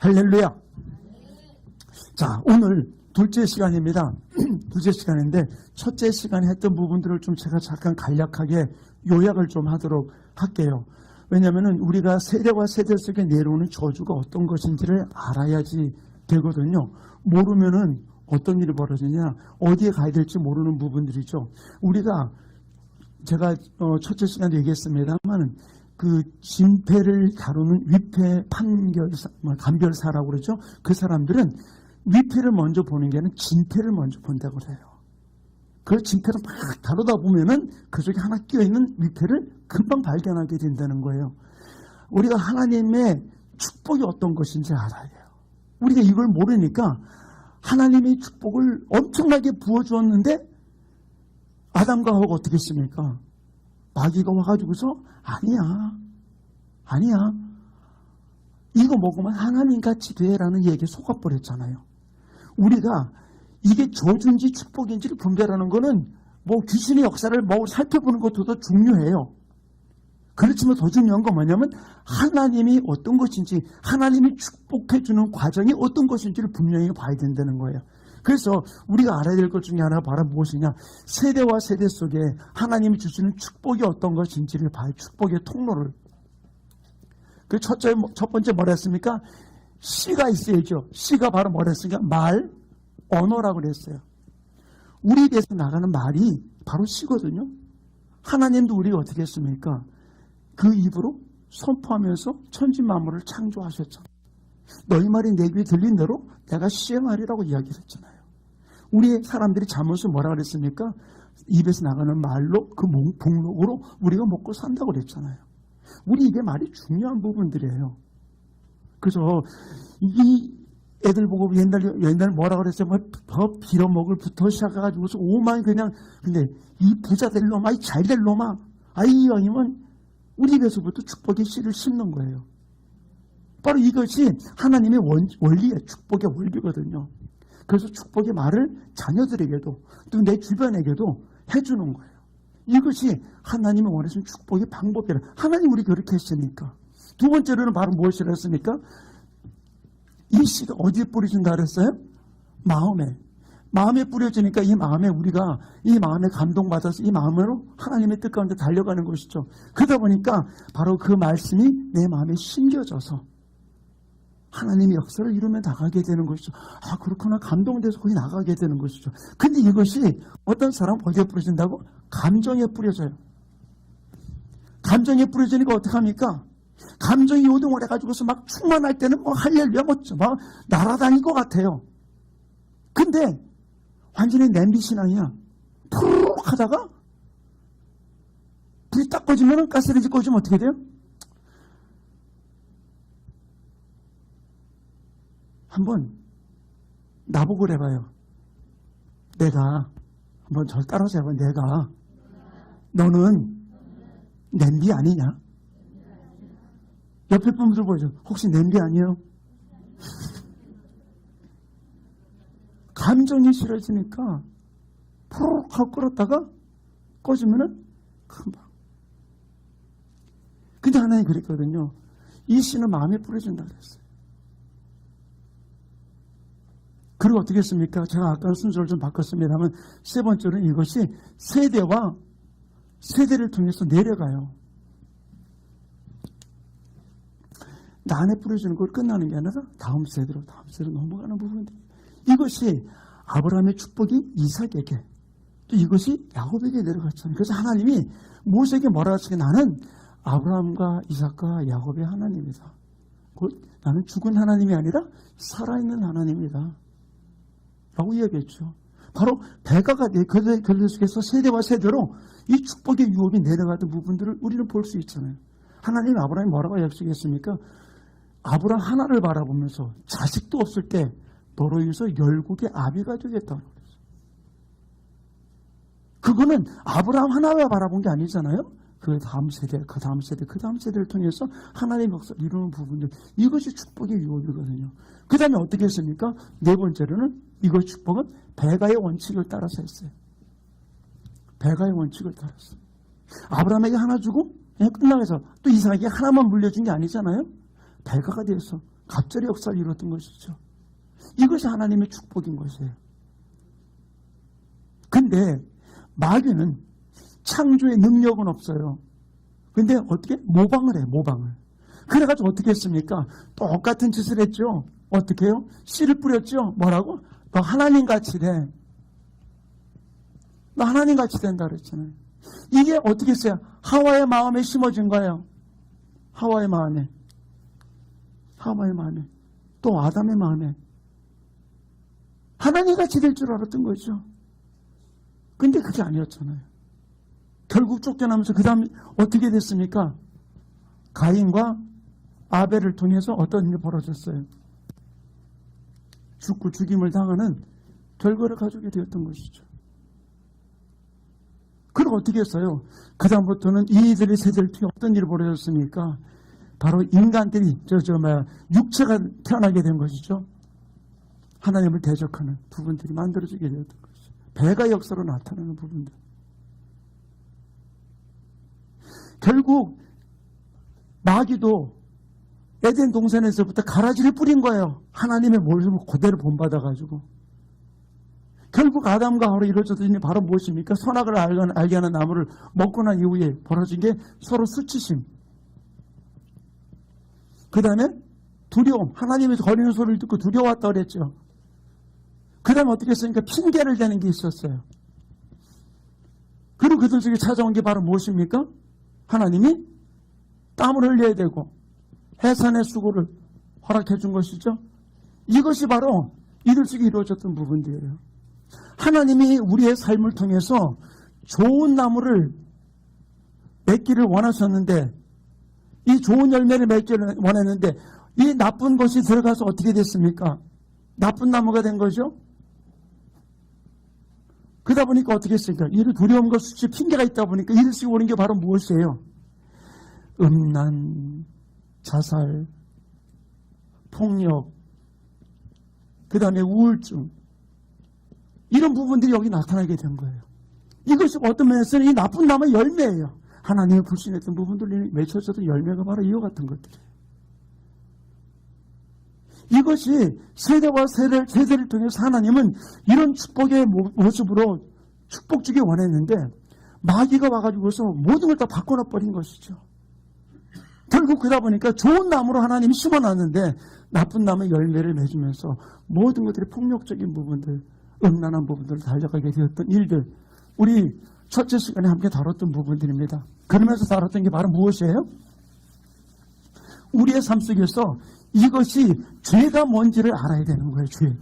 할렐루야. 자, 오늘 둘째 시간입니다. 둘째 시간인데 첫째 시간에 했던 부분들을 좀 제가 잠깐 간략하게 요약을 좀 하도록 할게요. 왜냐하면 우리가 세대와 세대 속에 내려오는 저주가 어떤 것인지를 알아야지 되거든요. 모르면은 어떤 일이 벌어지냐, 어디에 가야 될지 모르는 부분들이죠. 우리가 제가 첫째 시간에 얘기했습니다만 그 진패를 다루는 위패 판결사, 감별사라고 그러죠. 그 사람들은 위패를 먼저 보는 게 아니라 진패를 먼저 본다고 그래요. 그 진패를 막 다루다 보면은 그 속에 하나 끼어있는 위패를 금방 발견하게 된다는 거예요. 우리가 하나님의 축복이 어떤 것인지 알아야 돼요. 우리가 이걸 모르니까 하나님의 축복을 엄청나게 부어주었는데 아담과 하와가 어떻게 했습니까? 마귀가 와가지고서 아니야 이거 먹으면 하나님같이 돼라는 얘기에 속아버렸잖아요. 우리가 이게 저주인지 축복인지를 분별하는 거는 뭐 귀신의 역사를 뭐 살펴보는 것도 더 중요해요. 그렇지만 더 중요한 건 뭐냐면 하나님이 어떤 것인지, 하나님이 축복해주는 과정이 어떤 것인지를 분명히 봐야 된다는 거예요. 그래서 우리가 알아야 될 것 중에 하나가 바로 무엇이냐, 세대와 세대 속에 하나님이 주시는 축복이 어떤 것인지를 봐요. 축복의 통로를. 그 첫 번째 뭐라 했습니까? 씨가 있어야죠. 씨가 바로 뭐라 했습니까? 말, 언어라고 그랬어요. 우리 입에서 나가는 말이 바로 씨거든요. 하나님도 우리가 어떻게 했습니까? 그 입으로 선포하면서 천지 만물을 창조하셨죠. 너희 말이 내 귀에 들린 대로 내가 씨의 말이라고 이야기를 했잖아요. 우리 사람들이 잠옷을 뭐라 그랬습니까? 입에서 나가는 말로 그 복록으로 우리가 먹고 산다고 그랬잖아요. 우리 입의 말이 중요한 부분들이에요. 그래서 이 애들 보고 옛날 뭐라 그랬어요? 뭐 더 빌어먹을부터 시작해가지고서 오만 그냥, 근데 이 부자 될 놈아, 이 잘 될 놈아, 이 형님은 우리 입에서부터 축복의 씨를 심는 거예요. 바로 이것이 하나님의 원리예요. 축복의 원리거든요. 그래서 축복의 말을 자녀들에게도 또 내 주변에게도 해주는 거예요. 이것이 하나님이 원하시는 축복의 방법이라. 하나님 우리 그렇게 했으니까. 두 번째로는 바로 무엇이라 했습니까? 이 씨가 어디에 뿌려진다 그랬어요? 마음에 뿌려지니까 이 마음에 우리가 이 마음에 감동받아서 이 마음으로 하나님의 뜻 가운데 달려가는 것이죠. 그러다 보니까 바로 그 말씀이 내 마음에 심겨져서 하나님의 역사를 이루며 나가게 되는 것이죠. 그렇구나. 감동돼서 거기 나가게 되는 것이죠. 근데 이것이 어떤 사람 어디에 뿌려진다고? 감정에 뿌려져요. 감정에 뿌려지니까 어떡합니까? 감정이 요동을 해가지고서 막 충만할 때는 뭐 할렐루야 막 날아다닐 것 같아요. 근데 완전히 냄비 신앙이야. 푸르륵 하다가 불이 딱 꺼지면 가스레인지 꺼지면 어떻게 돼요? 한번 나보고 그래봐요. 내가 한번 절 따라서 해봐요. 너는 냄비 아니냐? 옆에 분들 보죠. 혹시 냄비 아니에요? 감정이 싫어지니까 푸르륵 하고 끓었다가 꺼지면은 금방. 근데 하나님 그랬거든요. 이 씨는 마음에 뿌려진다 그랬어요. 그리고 어떻게 했습니까? 제가 아까 순서를 좀 바꿨습니다만 세 번째로는 이것이 세대와 세대를 통해서 내려가요. 나 안에 뿌려지는 걸 끝나는 게 아니라 다음 세대로 넘어가는 부분들. 이것이 아브라함의 축복이 이삭에게, 또 이것이 야곱에게 내려갔잖아요. 그래서 하나님이 모세에게 뭐라 하시게, 나는 아브라함과 이삭과 야곱의 하나님이다. 곧 나는 죽은 하나님이 아니라 살아있는 하나님이다 라고 이야기했죠. 바로 배가가 그들 속에서 세대와 세대로 이 축복의 유업이 내려가던 부분들을 우리는 볼 수 있잖아요. 하나님이 아브라함이 뭐라고 약속했습니까? 아브라함 하나를 바라보면서 자식도 없을 때 너로 인해서 열국의 아비가 되겠다고 그랬어요. 그거는 아브라함 하나를 바라본 게 아니잖아요. 그 다음 세대를 통해서 하나님의 역사를 이루는 부분들, 이것이 축복의 유업이거든요. 그 다음에 어떻게 했습니까? 네 번째로는 이것 축복은 배가의 원칙을 따라서 했어요. 배가의 원칙을 따라서. 아브라함에게 하나 주고 그냥 끝나서 또 이삭에게 하나만 물려준 게 아니잖아요. 배가가 되어서 갑자기 역사를 이뤘던 것이죠. 이것이 하나님의 축복인 것이에요. 근데 마귀는 창조의 능력은 없어요. 근데 어떻게? 모방을 해요. 모방을. 그래가지고 어떻게 했습니까? 똑같은 짓을 했죠. 어떻게 해요? 씨를 뿌렸죠. 뭐라고? 너 하나님같이 돼. 너 하나님같이 된다 그랬잖아요. 이게 어떻게 했어요? 하와의 마음에 심어진 거예요. 하와의 마음에. 하와의 마음에. 또 아담의 마음에. 하나님같이 될 줄 알았던 거죠. 근데 그게 아니었잖아요. 결국 쫓겨나면서 그 다음 어떻게 됐습니까? 가인과 아벨을 통해서 어떤 일이 벌어졌어요? 죽고 죽임을 당하는 결과를 가지게 되었던 것이죠. 그럼 어떻게 했어요? 그 다음부터는 이들의 세대를 통해 어떤 일이 벌어졌습니까? 바로 인간들이 육체가 태어나게 된 것이죠. 하나님을 대적하는 부분들이 만들어지게 되었던 것이죠. 배가 역사로 나타나는 부분들. 결국 마귀도 에덴 동산에서부터 가라지를 뿌린 거예요. 하나님의 모습을 그대로 본받아가지고. 결국 아담과 하와로 이루어졌던 일이 바로 무엇입니까? 선악을 알게 하는 나무를 먹고 난 이후에 벌어진 게 서로 수치심. 그 다음에 두려움. 하나님에서 거리는 소리를 듣고 두려웠다 그랬죠. 그 다음에 어떻게 했습니까? 핑계를 대는 게 있었어요. 그리고 그들 중에 찾아온 게 바로 무엇입니까? 하나님이 땀을 흘려야 되고 해산의 수고를 허락해 준 것이죠. 이것이 바로 이들 속에 이루어졌던 부분들이에요. 하나님이 우리의 삶을 통해서 좋은 나무를 맺기를 원하셨는데 이 좋은 열매를 맺기를 원했는데 이 나쁜 것이 들어가서 어떻게 됐습니까? 나쁜 나무가 된 거죠. 그러다 보니까 어떻게 했습니까? 이를 두려움과 수치, 핑계가 있다 보니까 이들 속에 오는 게 바로 무엇이에요? 음란, 자살, 폭력, 그 다음에 우울증, 이런 부분들이 여기 나타나게 된 거예요. 이것이 어떤 면에서는 이 나쁜 나무의 열매예요. 하나님을 불신했던 부분들이 맺혀져도 열매가 바로 이와 같은 것들이에요. 이것이 세대와 세대를 통해서 하나님은 이런 축복의 모습으로 축복 주기 원했는데 마귀가 와가지고서 모든 걸 다 바꿔놔 버린 것이죠. 결국 그러다 보니까 좋은 나무로 하나님이 심어놨는데 나쁜 나무의 열매를 맺으면서 모든 것들이 폭력적인 부분들, 음란한 부분들을 달려가게 되었던 일들, 우리 첫째 시간에 함께 다뤘던 부분들입니다. 그러면서 다뤘던 게 바로 무엇이에요? 우리의 삶 속에서 이것이 죄가 뭔지를 알아야 되는 거예요. 죄.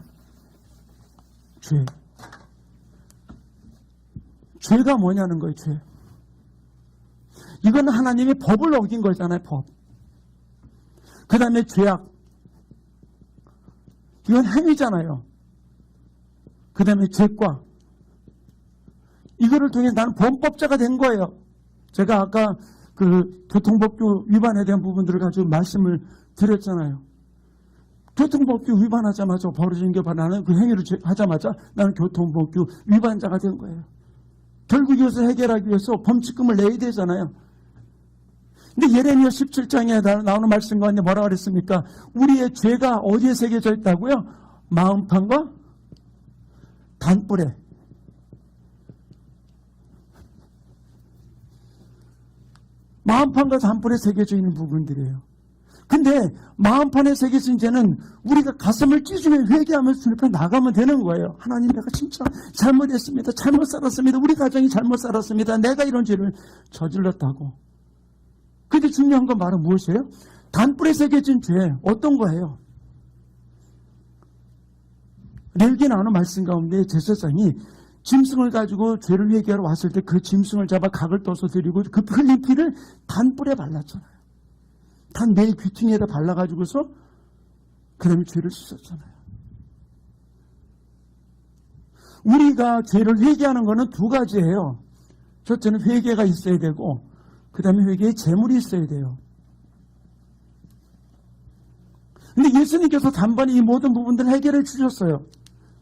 죄가 뭐냐는 거예요. 죄. 이건 하나님의 법을 어긴 거잖아요. 법. 그 다음에 죄악. 이건 행위잖아요. 그 다음에 죄과. 이거를 통해 나는 범법자가 된 거예요. 제가 아까 그 교통법규 위반에 대한 부분들을 가지고 말씀을 드렸잖아요. 교통법규 위반하자마자 벌어진 게 바로 나는 그 행위를 하자마자 나는 교통법규 위반자가 된 거예요. 결국 이것을 해결하기 위해서 범칙금을 내야 되잖아요. 근데 예레미야 17장에 나오는 말씀 가운데 뭐라고 그랬습니까? 우리의 죄가 어디에 새겨져 있다고요? 마음판과 단뿔에. 마음판과 단뿔에 새겨져 있는 부분들이에요. 근데 마음판에 새겨진 죄는 우리가 가슴을 찢으며 회개하면서 주님 앞에 나가면 되는 거예요. 하나님, 내가 진짜 잘못했습니다. 잘못 살았습니다. 우리 가정이 잘못 살았습니다. 내가 이런 죄를 저질렀다고. 근데 중요한 건 바로 무엇이에요? 단뿔에 새겨진 죄, 어떤 거예요? 레위기에 나오는 말씀 가운데 제사장이 짐승을 가지고 죄를 회개하러 왔을 때 그 짐승을 잡아 각을 떠서 드리고 그 흘린 피를 단뿔에 발랐잖아요. 단 내 귀퉁이에다 발라가지고서 그 다음에 죄를 씻었잖아요. 우리가 죄를 회개하는 거는 두 가지예요. 첫째는 회개가 있어야 되고 그 다음에 회개에 재물이 있어야 돼요. 근데 예수님께서 단번에 이 모든 부분들을 해결해 주셨어요.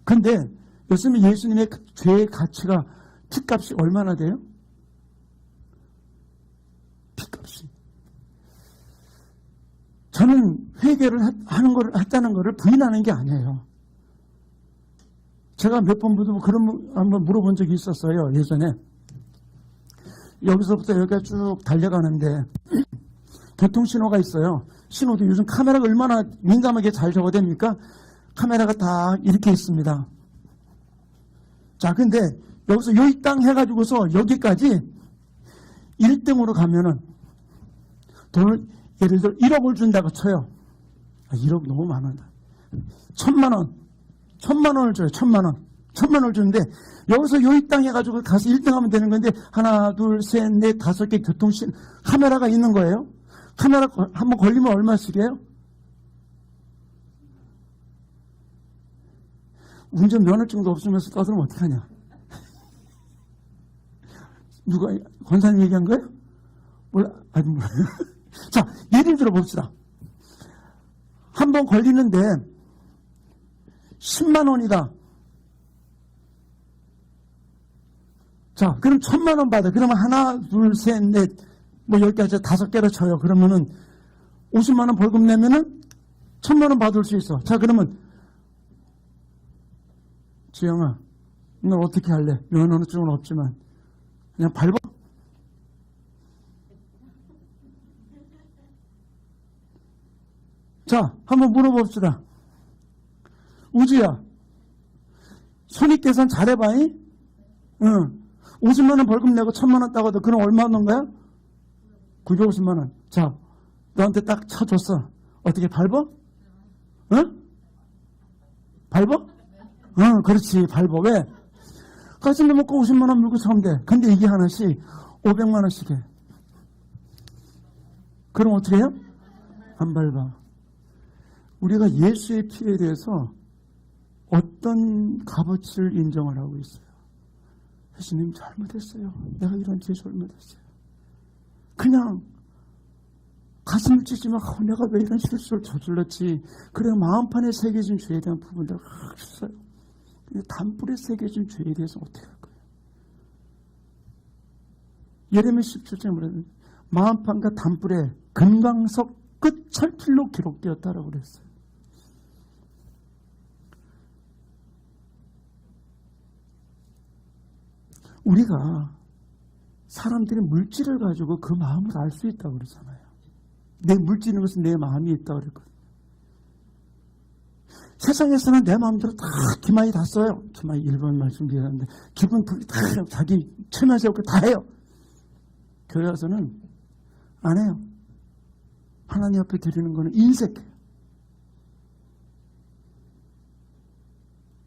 근데 예수님의 죄의 가치가 피값이 얼마나 돼요? 피값이. 저는 회개를 했다는 것을 부인하는 게 아니에요. 제가 몇 번 한번 물어본 적이 있었어요. 예전에. 여기서부터 여기가 쭉 달려가는데 교통신호가 있어요. 신호도 요즘 카메라가 얼마나 민감하게 잘 적어댑니까? 카메라가 다 이렇게 있습니다. 자, 근데 여기서 여기 땅 해가지고서 여기까지 1등으로 가면은 돈을 예를 들어 1억을 준다고 쳐요. 1억 너무 많은다. 1,000만 원을 줘요. 1,000만 원을 주는데 여기서 여기 땅 해가지고 가서 1등 하면 되는 건데 하나, 둘, 셋, 넷, 5개 교통신 카메라가 있는 거예요. 카메라 한번 걸리면 얼마씩이에요? 운전 면허증도 없으면서 떠들면 어떡하냐? 누가 권사님 얘기한 거예요? 몰라. 아니 몰라요. 자, 예를 들어 봅시다. 한 번 걸리는데 10만 원이다. 자, 그럼 1,000만 원 받아. 그러면 하나, 둘, 셋, 넷, 뭐 10개에서 5개로 쳐요. 그러면은 50만 원 벌금 내면은 1,000만 원 받을 수 있어. 자, 그러면 지영아, 너 어떻게 할래? 면허증은 없지만 그냥 밟아? 자, 한번 물어봅시다. 우주야, 손익계산 잘해봐잉? 응. 50만 원 벌금 내고 1,000만 원 따거든. 그럼 얼마 넣은 거야? 950만 원. 자, 너한테 딱 쳐줬어. 어떻게 밟어? 응? 밟어? 응, 그렇지. 밟어. 왜? 가슴에 먹고 50만 원 물고 사면 돼. 근데 이게 하나씩 500만 원씩 해. 그럼 어떻게 해요? 안 밟아. 우리가 예수의 피에 대해서 어떤 값어치를 인정을 하고 있어요. 예수님 잘못했어요. 내가 이런 죄 잘못했어요. 그냥 가슴을 찢지만 내가 왜 이런 실수를 저질렀지. 그래 마음판에 새겨진 죄에 대한 부분들 있어요. 근데 단불에 새겨진 죄에 대해서 어떻게 할 거예요? 예레미야 17장에 뭐냐면 마음판과 단불에 금강석 끝철필로 기록되었다라고 그랬어요. 우리가 사람들이 물질을 가지고 그 마음을 알 수 있다고 그러잖아요. 내 물질인 것은 내 마음이 있다고 그랬거든요. 세상에서는 내 마음대로 다 기만이 다 써요. 기만이 1번 말씀드렸는데 기분 다 자기 체면 세우고 다 해요. 교회 와서는 안 해요. 하나님 앞에 드리는 거는 인색해요.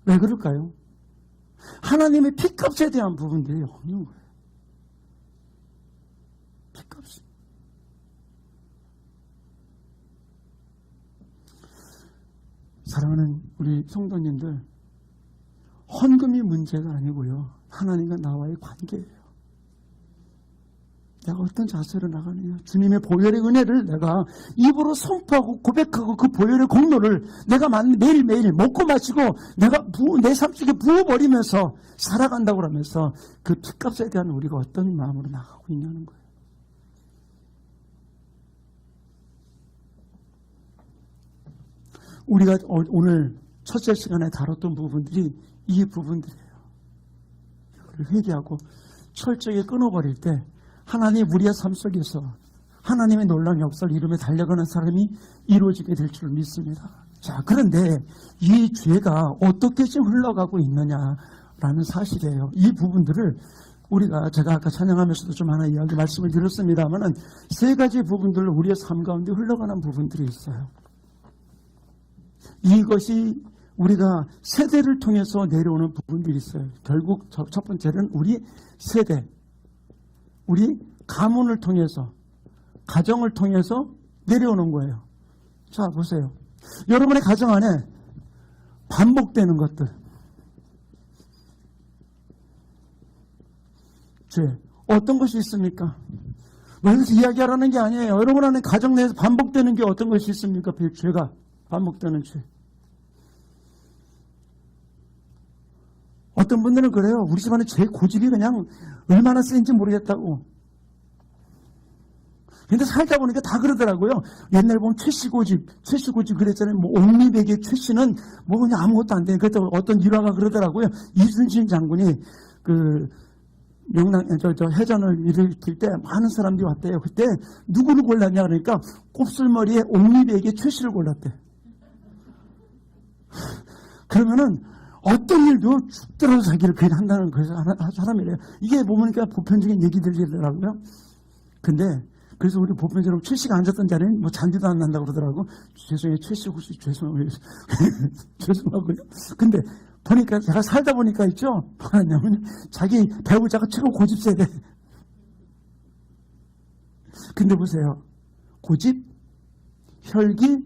왜 그럴까요? 하나님의 피값에 대한 부분들이 없는 거예요. 피값이. 사랑하는 우리 성도님들, 헌금이 문제가 아니고요. 하나님과 나와의 관계예요. 내가 어떤 자세로 나가느냐. 주님의 보혈의 은혜를 내가 입으로 선포하고 고백하고 그 보혈의 공로를 내가 매일매일 먹고 마시고 내가 내 삶 속에 부어버리면서 살아간다고 하면서 그 피값에 대한 우리가 어떤 마음으로 나가고 있냐는 거예요. 우리가 오늘 첫째 시간에 다뤘던 부분들이 이 부분들이에요. 이거를 회개하고 철저히 끊어버릴 때 하나님 우리의 삶 속에서 하나님의 놀라운 역사를 이루며 달려가는 사람이 이루어지게 될 줄 믿습니다. 자, 그런데 이 죄가 어떻게 지금 흘러가고 있느냐라는 사실이에요. 이 부분들을 우리가 제가 아까 찬양하면서도 좀 하나 이야기 말씀을 드렸습니다만은 세 가지 부분들로 우리의 삶 가운데 흘러가는 부분들이 있어요. 이것이 우리가 세대를 통해서 내려오는 부분들이 있어요. 결국 첫 번째는 우리 세대, 우리 가문을 통해서, 가정을 통해서 내려오는 거예요. 자, 보세요. 여러분의 가정 안에 반복되는 것들, 죄, 어떤 것이 있습니까? 여기서 이야기하라는 게 아니에요. 여러분 안에 가정 내에서 반복되는 게 어떤 것이 있습니까? 죄가 반복되는 죄. 어떤 분들은 그래요. 우리 집안에 죄 고집이 그냥 얼마나 센지 모르겠다고. 근데 살다 보니까 다 그러더라고요. 옛날에 보면 최씨 고집 그랬잖아요. 뭐 옥리백의 최씨는 뭐 그냥 아무것도 안 돼. 그때 어떤 일화가 그러더라고요. 이순신 장군이 그 해전을 일으킬 때 많은 사람들이 왔대요. 그때 누구를 골랐냐 그러니까 곱슬머리에 옥리백의 최씨를 골랐대. 그러면은 어떤 일도 죽더라도 자기를 괜히 한다는 그 사람이래요. 이게 보니까 보편적인 얘기들이더라고요. 근데 그래서 우리 보편적으로 최씨가 앉았던 자리는 뭐 잔디도 안 난다고 그러더라고. 죄송해요. 최씨 혹시 죄송하고요. 근데 보니까 제가 살다 보니까 있죠. 뭐냐면 자기 배우자가 최고 고집 세대. 근데 보세요. 고집, 혈기,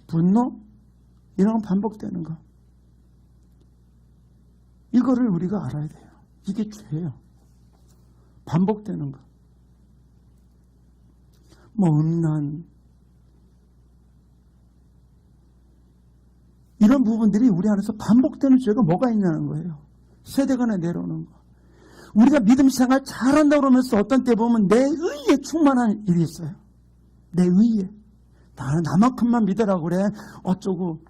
분노 이런 건 반복되는 거. 이거를 우리가 알아야 돼요. 이게 죄예요. 반복되는 거. 뭐 음란 이런 부분들이 우리 안에서 반복되는 죄가 뭐가 있냐는 거예요. 세대 간에 내려오는 거. 우리가 믿음 생활 잘한다고 그러면서 어떤 때 보면 내 의에 충만한 일이 있어요. 내 의에. 나만큼만 믿으라고 그래. 어쩌고.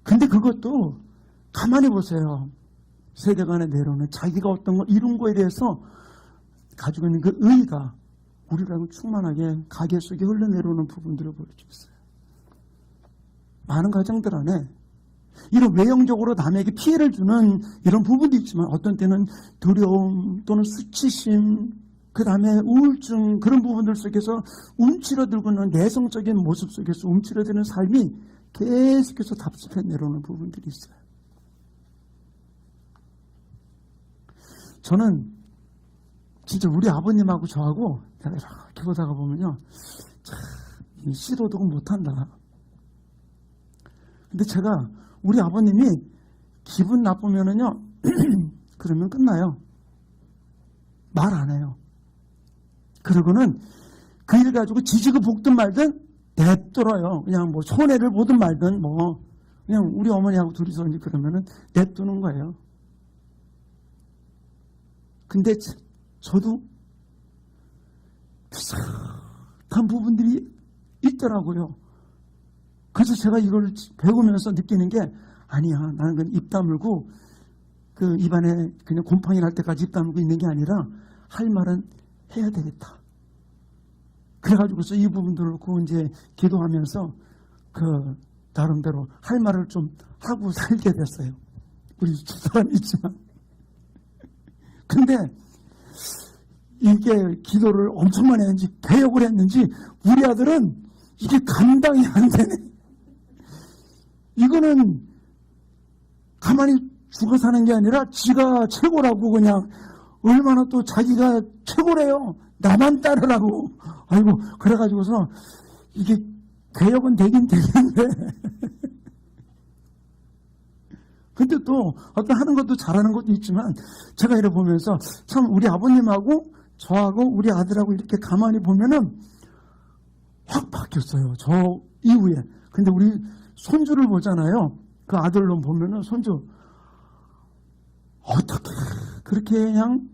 근데 그것도 가만히 보세요. 세대 간에 내려오는 자기가 어떤 걸 이룬 거에 대해서 가지고 있는 그 의가 우리라고 충만하게 가계 속에 흘러내려오는 부분들을 보여주고 있어요. 많은 가정들 안에 이런 외형적으로 남에게 피해를 주는 이런 부분도 있지만 어떤 때는 두려움 또는 수치심 그 다음에 우울증 그런 부분들 속에서 움츠러들고 있는 내성적인 모습 속에서 움츠러드는 삶이 계속해서 답습해 내려오는 부분들이 있어요. 저는 진짜 우리 아버님하고 저하고 이렇게 보다가 보면요. 참, 씨도독은 못한다. 근데 제가 우리 아버님이 기분 나쁘면은요. 그러면 끝나요. 말 안 해요. 그러고는 그 일 가지고 지지고 볶든 말든 냅둬요. 그냥 뭐 손해를 보든 말든 뭐 그냥 우리 어머니하고 둘이서 이제 그러면은 냅두는 거예요. 근데 저도 비슷한 부분들이 있더라고요. 그래서 제가 이걸 배우면서 느끼는 게 아니야. 나는 그냥 입 다물고 그 입안에 그냥 곰팡이 날 때까지 입 다물고 있는 게 아니라 할 말은 해야 되겠다. 그래가지고서 이 부분들을 놓고 이제 기도하면서 그 나름대로 할 말을 좀 하고 살게 됐어요. 우리 두 사람이 있지만. 근데 이게 기도를 엄청 많이 했는지 개혁을 했는지 우리 아들은 이게 감당이 안 되네. 이거는 가만히 죽어 사는 게 아니라 지가 최고라고 그냥 얼마나 또 자기가 최고래요. 나만 따르라고. 아이고 그래가지고서 이게 개혁은 되긴 되겠는데 근데 또 어떤 하는 것도 잘하는 것도 있지만 제가 이래 보면서 참 우리 아버님하고 저하고 우리 아들하고 이렇게 가만히 보면은 확 바뀌었어요. 저 이후에. 근데 우리 손주를 보잖아요. 그 아들로 보면은 손주 어떻게 그렇게 그냥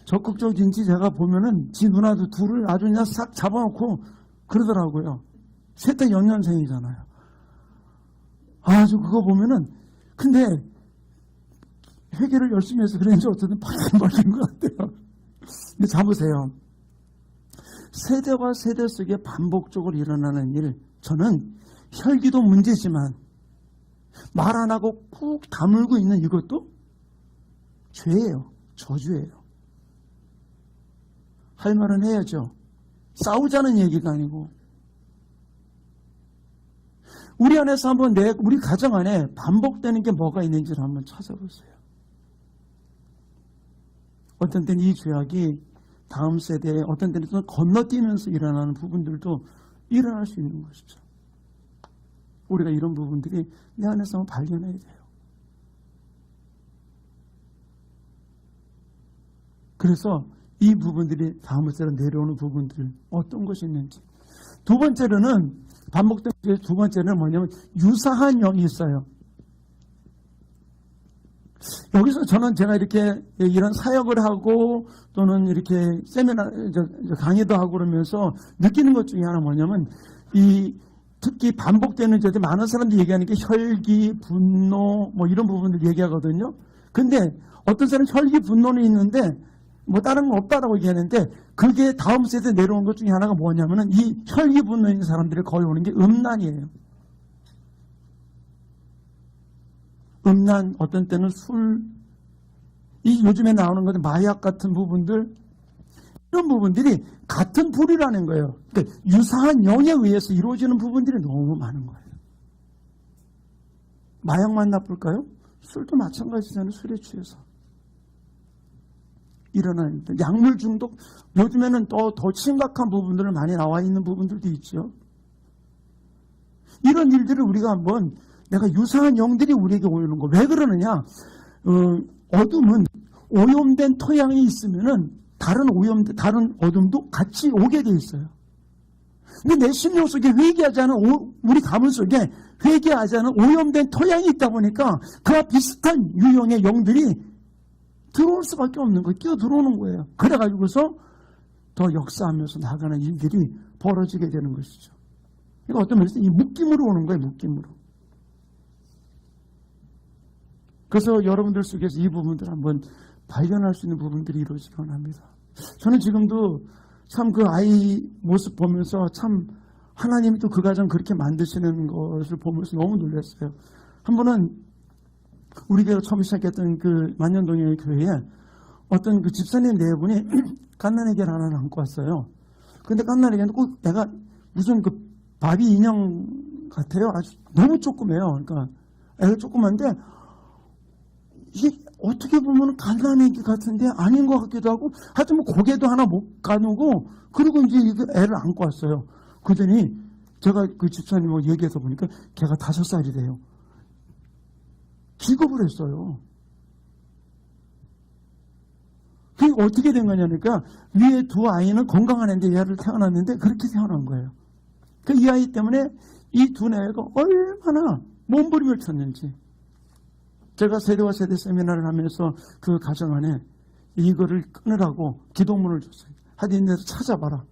적극적인지 제가 보면은 지 누나도 둘을 아주 그냥 싹 잡아놓고 그러더라고요. 셋 다 연년생이잖아요. 아주 그거 보면은 근데 회개를 열심히 해서 그런지 어쨌든 바뀐 것 같아요. 근데 잡으세요. 세대와 세대 속에 반복적으로 일어나는 일, 저는 혈기도 문제지만 말 안 하고 꾹 다물고 있는 이것도 죄예요. 저주예요. 할 말은 해야죠. 싸우자는 얘기가 아니고. 우리 안에서 한번 우리 가정 안에 반복되는 게 뭐가 있는지를 한번 찾아보세요. 어떤 때는 이 죄악이 다음 세대에 어떤 때는 또 건너뛰면서 일어나는 부분들도 일어날 수 있는 것이죠. 우리가 이런 부분들이 내 안에서 한번 발견해야 돼요. 그래서 이 부분들이 다음 세대로 내려오는 부분들 어떤 것이 있는지. 두 번째로는 반복되는 두 번째는 뭐냐면 유사한 영이 있어요. 여기서 저는 제가 이렇게 이런 사역을 하고 또는 이렇게 세미나, 강의도 하고 그러면서 느끼는 것 중에 하나 뭐냐면 특히 반복되는 죄들 많은 사람들이 얘기하는 게 혈기, 분노 뭐 이런 부분들 얘기하거든요. 근데 어떤 사람은 혈기, 분노는 있는데 뭐 다른 건 없다라고 얘기하는데 그게 다음 세대에 내려온 것 중에 하나가 뭐냐면은 이 혈기, 분노 있는 사람들이 거의 오는 게 음란이에요. 음란, 어떤 때는 술, 이 요즘에 나오는 것들 마약 같은 부분들, 이런 부분들이 같은 불이라는 거예요. 그러니까 유사한 영에 의해서 이루어지는 부분들이 너무 많은 거예요. 마약만 나쁠까요? 술도 마찬가지잖아요. 술에 취해서 일어나는 일들. 약물 중독, 요즘에는 더 심각한 부분들을 많이 나와 있는 부분들도 있죠. 이런 일들을 우리가 한번, 내가 유사한 영들이 우리에게 오는 거. 왜 그러느냐? 어둠은 오염된 토양이 있으면은 다른 어둠도 같이 오게 돼 있어요. 근데 내 심령 속에 회개하지 않은 우리 가문 속에 회개하지 않은 오염된 토양이 있다 보니까 그와 비슷한 유형의 영들이 들어올 수밖에 없는 거예요. 끼어 들어오는 거예요. 그래가지고서 더 역사하면서 나가는 일들이 벌어지게 되는 것이죠. 그러니까 어떤 면에서 이 묶임으로 오는 거예요. 묶임으로. 그래서 여러분들 속에서 이 부분들 한번 발견할 수 있는 부분들이 이루어지곤 합니다. 저는 지금도 참 그 아이 모습 보면서 참 하나님이 또 그 가정 그렇게 만드시는 것을 보면서 너무 놀랐어요. 한 번은 우리 교회가 처음 시작했던 그 만년동의 교회에 어떤 그 집사님 네 분이 갓난아기를 하나 안고 왔어요. 근데 갓난아기는 꼭 내가 무슨 그 바비 인형 같아요. 아주 너무 조그매요. 그러니까 애가 조그만데 이게 어떻게 보면 갓난아기 같은데 아닌 것 같기도 하고 하여튼 뭐 고개도 하나 못 가누고 그리고 이제 애를 안고 왔어요. 그러더니 제가 그 집사님하고 얘기해서 보니까 걔가 5살이래요. 기겁을 했어요. 그게 어떻게 된 거냐니까 위에 두 아이는 건강한 애인데 얘를 태어났는데 그렇게 태어난 거예요. 그 이 아이 때문에 이 두 애가 얼마나 몸부림을 쳤는지. 제가 세대와 세대 세미나를 하면서 그 가정 안에 이거를 끊으라고 기도문을 줬어요. 하여튼 데서 찾아봐라.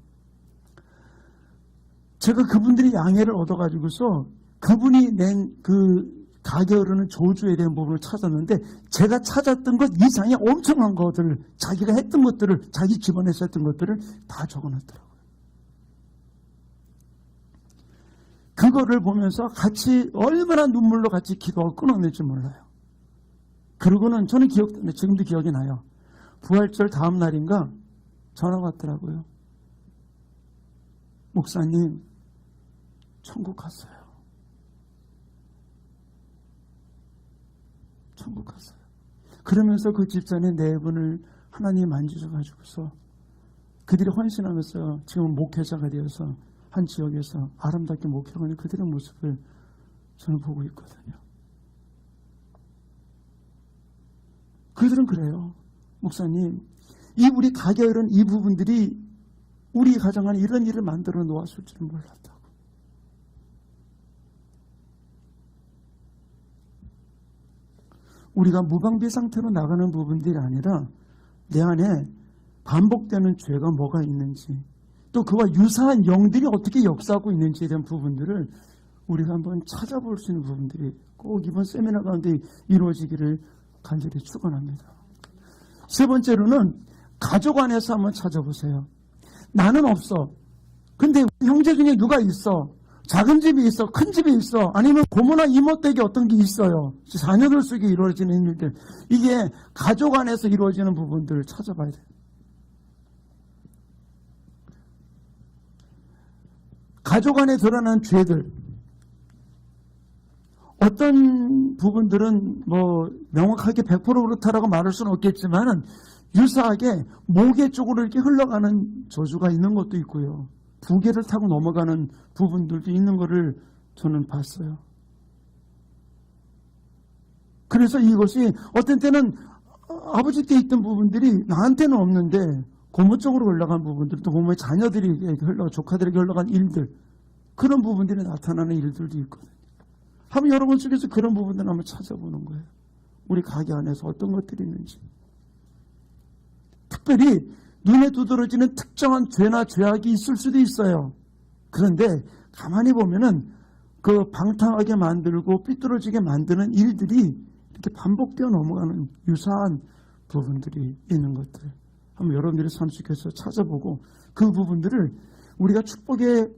제가 그분들이 양해를 얻어가지고서 그분이 낸 그 가게 흐르는 조주에 대한 부분을 찾았는데 제가 찾았던 것 이상의 엄청난 것들을 자기가 했던 것들을 자기 집안에서 했던 것들을 다 적어놨더라고요. 그거를 보면서 같이 얼마나 눈물로 같이 기도하고 끊어낼지 몰라요. 그러고는 저는 지금도 기억이 나요. 부활절 다음 날인가 전화가 왔더라고요. 목사님 천국 갔어요. 천국 갔어요. 그러면서 그 집사님 네 분을 하나님이 만지셔가지고서 그들이 헌신하면서 지금 목회자가 되어서 한 지역에서 아름답게 목회하고 있는 그들의 모습을 저는 보고 있거든요. 그들은 그래요. 목사님, 이 우리 가게 이런 이 부분들이 우리 가정 안에 이런 일을 만들어 놓았을 줄은 몰랐다고. 우리가 무방비 상태로 나가는 부분들이 아니라 내 안에 반복되는 죄가 뭐가 있는지 또 그와 유사한 영들이 어떻게 역사하고 있는지에 대한 부분들을 우리가 한번 찾아볼 수 있는 부분들이 꼭 이번 세미나 가운데 이루어지기를 간절히 축원합니다. 세 번째로는 가족 안에서 한번 찾아보세요. 나는 없어. 근데 형제 중에 누가 있어. 작은 집이 있어. 큰 집이 있어. 아니면 고모나 이모 댁에 어떤 게 있어요. 자녀들 속에 이루어지는 일들. 이게 가족 안에서 이루어지는 부분들을 찾아봐야 돼요. 가족 안에 드러난 죄들. 어떤 부분들은 뭐 명확하게 100% 그렇다라고 말할 수는 없겠지만 유사하게 모계 쪽으로 이렇게 흘러가는 저주가 있는 것도 있고요. 부계를 타고 넘어가는 부분들도 있는 것을 저는 봤어요. 그래서 이것이 어떤 때는 아버지 때 있던 부분들이 나한테는 없는데 고모 쪽으로 흘러간 부분들, 또 고모의 자녀들이 조카들에게 흘러간 일들, 그런 부분들이 나타나는 일들도 있거든요. 한번 여러분 속에서 그런 부분들 한번 찾아보는 거예요. 우리 가게 안에서 어떤 것들이 있는지. 특별히 눈에 두드러지는 특정한 죄나 죄악이 있을 수도 있어요. 그런데 가만히 보면은 그 방탕하게 만들고 삐뚤어지게 만드는 일들이 이렇게 반복되어 넘어가는 유사한 부분들이 있는 것들. 한번 여러분들이 삶 속에서 찾아보고 그 부분들을 우리가 축복의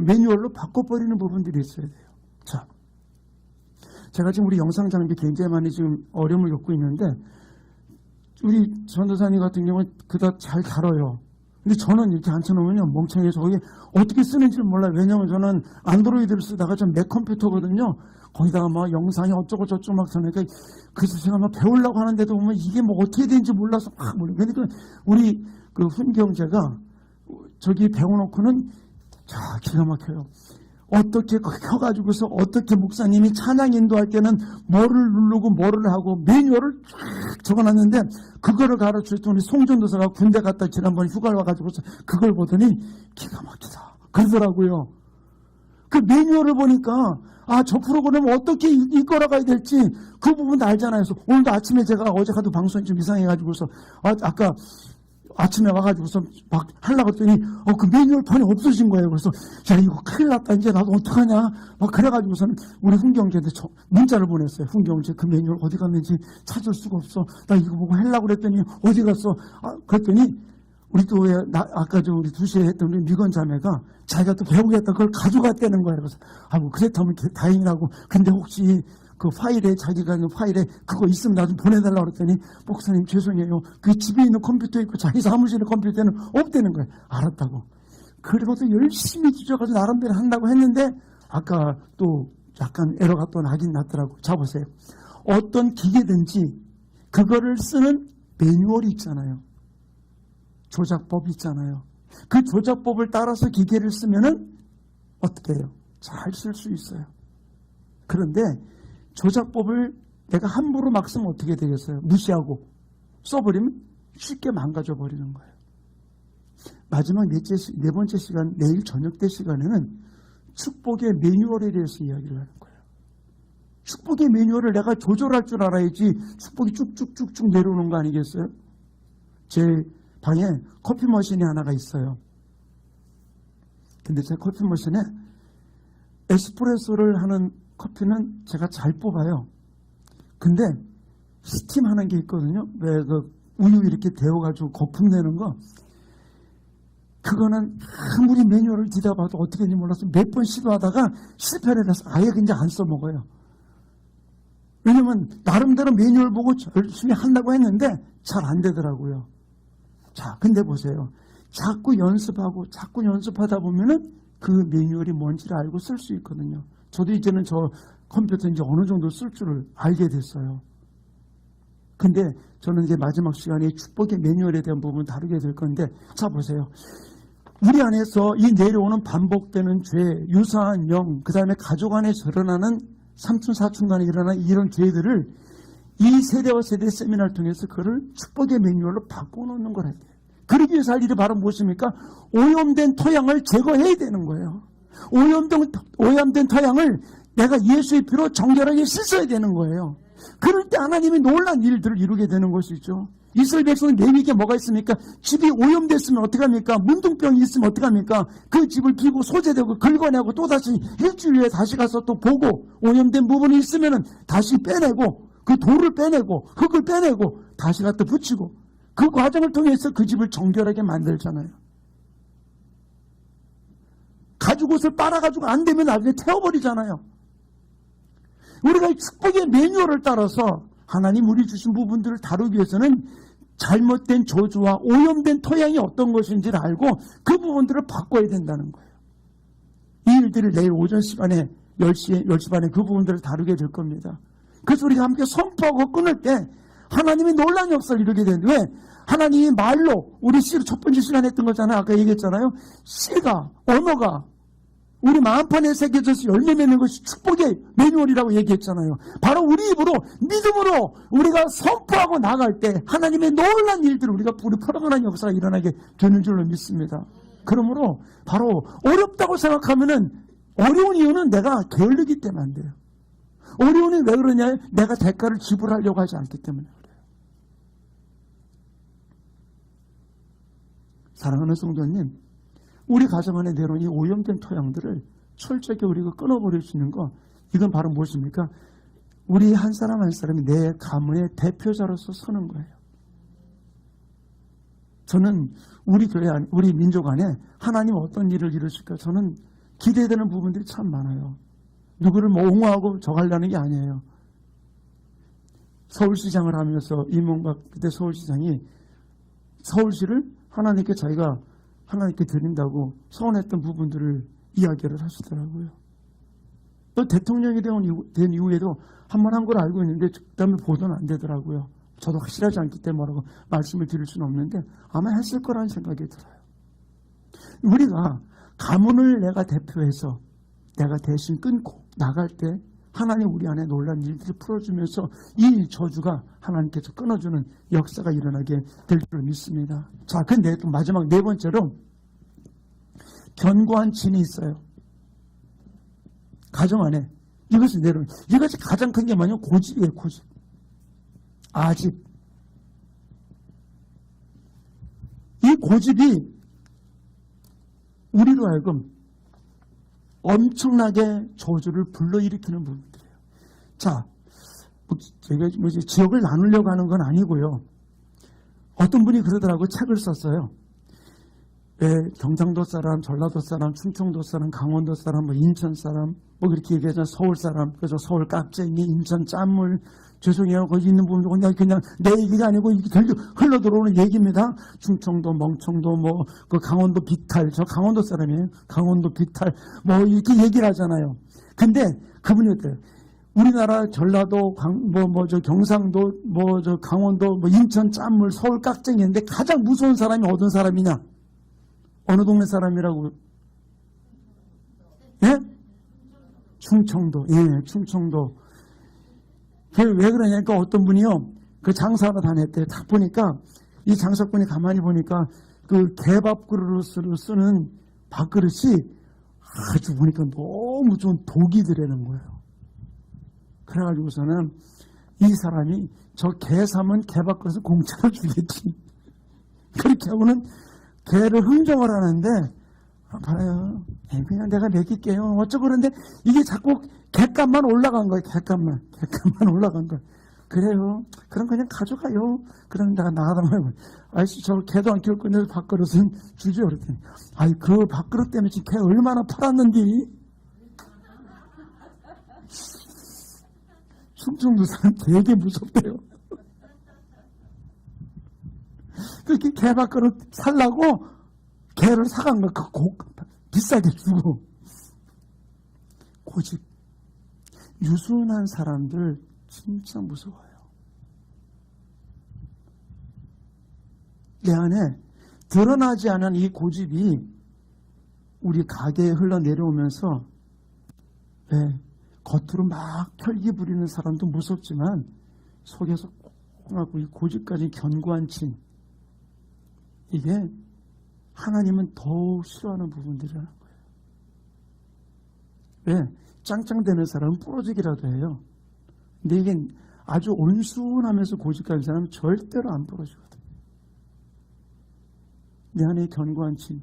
매뉴얼로 바꿔버리는 부분들이 있어야 돼요. 자, 제가 지금 우리 영상 장비 굉장히 많이 지금 어려움을 겪고 있는데 우리 전도사님 같은 경우는 그닥 잘 다뤄요. 근데 저는 이렇게 앉혀놓으면요, 멍청해서 거기 어떻게 쓰는지를 몰라요. 왜냐면 저는 안드로이드를 쓰다가 좀 맥 컴퓨터거든요. 거기다가 막 영상이 어쩌고 저쩌고 막 쓰니까 그래서 제가 막 배우려고 하는데도 보면 이게 뭐 어떻게 되는지 몰라서 막 몰라요. 그러니까 우리 그 훈경제가 저기 배워놓고는 자, 기가 막혀요. 어떻게 켜가지고서 어떻게 목사님이 찬양 인도할 때는 뭐를 누르고 뭐를 하고 매뉴얼을 쫙 적어놨는데 그거를 가르쳐줬더니 우리 송전도사가 군대 갔다 지난번 휴가를 와가지고서 그걸 보더니 기가 막히다 그러더라고요. 그 매뉴얼을 보니까 아, 저 프로그램을 어떻게 이끌어가야 될지 그 부분도 알잖아요. 그래서 오늘도 아침에 제가 어제 하도 방송이 좀 이상해가지고서 아까 아침에 와가지고서 막 하려고 했더니 그 매뉴얼판이 없어진 거예요. 그래서 야, 이거 큰일 났다. 이제 나도 어떡하냐. 막 그래가지고서는 우리 훈경제한테 문자를 보냈어요. 훈경제 그 매뉴얼 어디 갔는지 찾을 수가 없어. 나 이거 보고 하려고 그랬더니 어디 갔어. 그랬더니 우리 또 왜 아까 우리 2시에 했던 우리 미건 자매가 자기가 또 배우겠다 그걸 가져갔다는 거예요. 그래서 그랬다면 다행이라고. 근데 혹시 그 파일에 자기가 있는 파일에 그거 있으면 나 좀 보내달라고 그랬더니 목사님 죄송해요. 그 집에 있는 컴퓨터 있고 자기 사무실의 컴퓨터는 없다는 거예요. 알았다고. 그리고 또 열심히 뒤져가지고 나름대로 한다고 했는데 아까 또 약간 에러가 또 나긴 났더라고. 자 보세요. 어떤 기계든지 그거를 쓰는 매뉴얼이 있잖아요. 조작법이 있잖아요. 그 조작법을 따라서 기계를 쓰면은 어떻게 해요? 잘 쓸 수 있어요. 그런데 조작법을 내가 함부로 막 쓰면 어떻게 되겠어요? 무시하고 써버리면 쉽게 망가져 버리는 거예요. 마지막 네 번째 시간, 내일 저녁 때 시간에는 축복의 매뉴얼에 대해서 이야기를 하는 거예요. 축복의 매뉴얼을 내가 조절할 줄 알아야지 축복이 쭉쭉쭉쭉 내려오는 거 아니겠어요? 제 방에 커피 머신이 하나가 있어요. 근데 제 커피 머신에 에스프레소를 하는 커피는 제가 잘 뽑아요. 근데 스팀 하는 게 있거든요. 왜 그 우유 이렇게 데워가지고 거품 내는 거. 그거는 아무리 매뉴얼을 뒤져봐도 어떻게 되는지 몰라서 몇 번 시도하다가 실패를 해서 아예 그냥 안 써먹어요. 왜냐면 나름대로 매뉴얼 보고 열심히 한다고 했는데 잘 안 되더라고요. 자, 근데 보세요. 자꾸 연습하다 보면은 그 매뉴얼이 뭔지를 알고 쓸 수 있거든요. 저도 이제는 저 컴퓨터 이제 어느 정도 쓸 줄을 알게 됐어요. 근데 저는 이제 마지막 시간에 축복의 매뉴얼에 대한 부분을 다루게 될 건데, 자 보세요. 우리 안에서 이 내려오는 반복되는 죄, 유사한 영, 그 다음에 가족 안에서 일어나는 삼촌, 사촌 간에 일어나는 이런 죄들을 이 세대와 세대 세미나를 통해서 그를 축복의 매뉴얼로 바꿔놓는 거라요. 그러기 위해서 할 일이 바로 무엇입니까? 오염된 토양을 제거해야 되는 거예요. 오염된 토양을 내가 예수의 피로 정결하게 씻어야 되는 거예요. 그럴 때 하나님이 놀라운 일들을 이루게 되는 것이죠. 이스라엘 백성은 레위기에 뭐가 있습니까? 집이 오염됐으면 어떡합니까? 문둥병이 있으면 어떡합니까? 그 집을 비고 소재되고 긁어내고 또다시 일주일 후에 다시 가서 또 보고 오염된 부분이 있으면 다시 빼내고 그 돌을 빼내고 흙을 빼내고 다시 갖다 붙이고 그 과정을 통해서 그 집을 정결하게 만들잖아요. 가죽 옷을 빨아가지고 안 되면 나중에 태워버리잖아요. 우리가 축복의 매뉴얼을 따라서 하나님 우리 주신 부분들을 다루기 위해서는 잘못된 저주와 오염된 토양이 어떤 것인지를 알고 그 부분들을 바꿔야 된다는 거예요. 이 일들을 내일 오전 시간에 10시 반에 그 부분들을 다루게 될 겁니다. 그래서 우리가 함께 선포하고 끊을 때 하나님이 놀라운 역사를 이루게 되는데 왜? 하나님이 말로 우리 씨로 첫 번째 시간에 했던 거잖아요. 아까 얘기했잖아요. 씨가 언어가 우리 마음판에 새겨져서 열매 맺는 것이 축복의 매뉴얼이라고 얘기했잖아요. 바로 우리 입으로 믿음으로 우리가 선포하고 나갈 때 하나님의 놀라운 일들을 우리가 풀어가는 역사가 일어나게 되는 줄로 믿습니다. 그러므로 바로 어렵다고 생각하면은 어려운 이유는 내가 게을르기 때문에 안 돼요. 어려움이 왜 그러냐? 내가 대가를 지불하려고 하지 않기 때문에 그래요. 사랑하는 성도님, 우리 가정 안에 내려온 이 오염된 토양들을 철저하게 우리가 끊어버릴 수 있는 거, 이건 바로 무엇입니까? 우리 한 사람 한 사람이 내 가문의 대표자로서 서는 거예요. 저는 우리 교회 안에, 우리 민족 안에 하나님 어떤 일을 이루실까? 저는 기대되는 부분들이 참 많아요. 누구를 뭐 옹호하고 저가려는 게 아니에요. 서울시장을 하면서 이명박 그때 서울시장이 서울시를 하나님께 자기가 하나님께 드린다고 서원했던 부분들을 이야기를 하시더라고요. 또 대통령이 된 이후에도 한 번 한 걸 알고 있는데 그 다음에 보도는 안 되더라고요. 저도 확실하지 않기 때문에 뭐라고 말씀을 드릴 수는 없는데 아마 했을 거라는 생각이 들어요. 우리가 가문을 내가 대표해서 내가 대신 끊고 나갈 때 하나님 우리 안에 놀란 일들을 풀어주면서 이 저주가 하나님께서 끊어주는 역사가 일어나게 될 줄 믿습니다. 자, 근데 또 마지막 네 번째로 견고한 진이 있어요. 가정 안에 이것이 내려오는, 이것이 가장 큰 게 뭐냐면 고집이에요. 고집. 아집. 이 고집이 우리로 하여금 엄청나게 저주를 불러일으키는 부분들이에요. 자, 제가 지역을 나누려고 하는 건 아니고요. 어떤 분이 그러더라고요. 책을 썼어요. 왜 경상도 사람, 전라도 사람, 충청도 사람, 강원도 사람, 뭐 인천 사람, 뭐 그렇게 얘기하잖아요. 서울 사람, 그래서 서울 깍쟁이, 인천 짠물, 죄송해요. 거기 있는 부분 그냥 내 얘기가 아니고 이게 흘러 들어오는 얘기입니다. 충청도, 멍청도, 뭐 그 강원도 비탈, 저 강원도 사람이에요. 강원도 비탈, 뭐 이렇게 얘기를 하잖아요. 근데 그분이 어때요? 우리나라 전라도, 저 경상도, 저 강원도, 뭐 인천 짠물, 서울 깍쟁이인데 가장 무서운 사람이 어떤 사람이냐? 어느 동네 사람이라고? 예? 충청도. 예, 충청도. 왜 그러냐니까 어떤 분이요. 그 장사하러 다녔대요. 딱 보니까 이 장사꾼이 가만히 보니까 그 개밥 그릇으로 쓰는 밥그릇이 아주 보니까 너무 좀 독이 들어는 거예요. 그래가지고서는 이 사람이 저 개 사면 개밥 그릇을 공짜로 주겠지. 그렇게 하고는 개를 흥정을 하는데 봐요. 그냥 내가 먹일게요. 어쩌고 그런데 이게 자꾸 객값만 올라간 거예요. 객값만 올라간 거예요. 그래요. 그럼 그냥 가져가요. 그럼 내가 나가다 말고 아이씨 저 개도 안 키울 건데 밥그릇은 주죠. 그랬더니 아이 그 밥그릇 때문에 지금 개 얼마나 팔았는지. 충청도 사람 되게 무섭대요. 그렇게 개 밥그릇 살라고 개를 사간 거 비싸게 주고. 고집. 유순한 사람들 진짜 무서워요. 내 안에 드러나지 않은 이 고집이 우리 가게에 흘러내려오면서 겉으로 막 혈기 부리는 사람도 무섭지만 속에서 꽁하고 이 고집까지 견고한 진, 이게 하나님은 더욱 싫어하는 부분들이라는 거예요. 왜? 짱짱대는 사람은 부러지기라도 해요. 근데 이게 아주 온순하면서 고집가는 사람은 절대로 안 부러지거든요. 내 안에 견고한 진,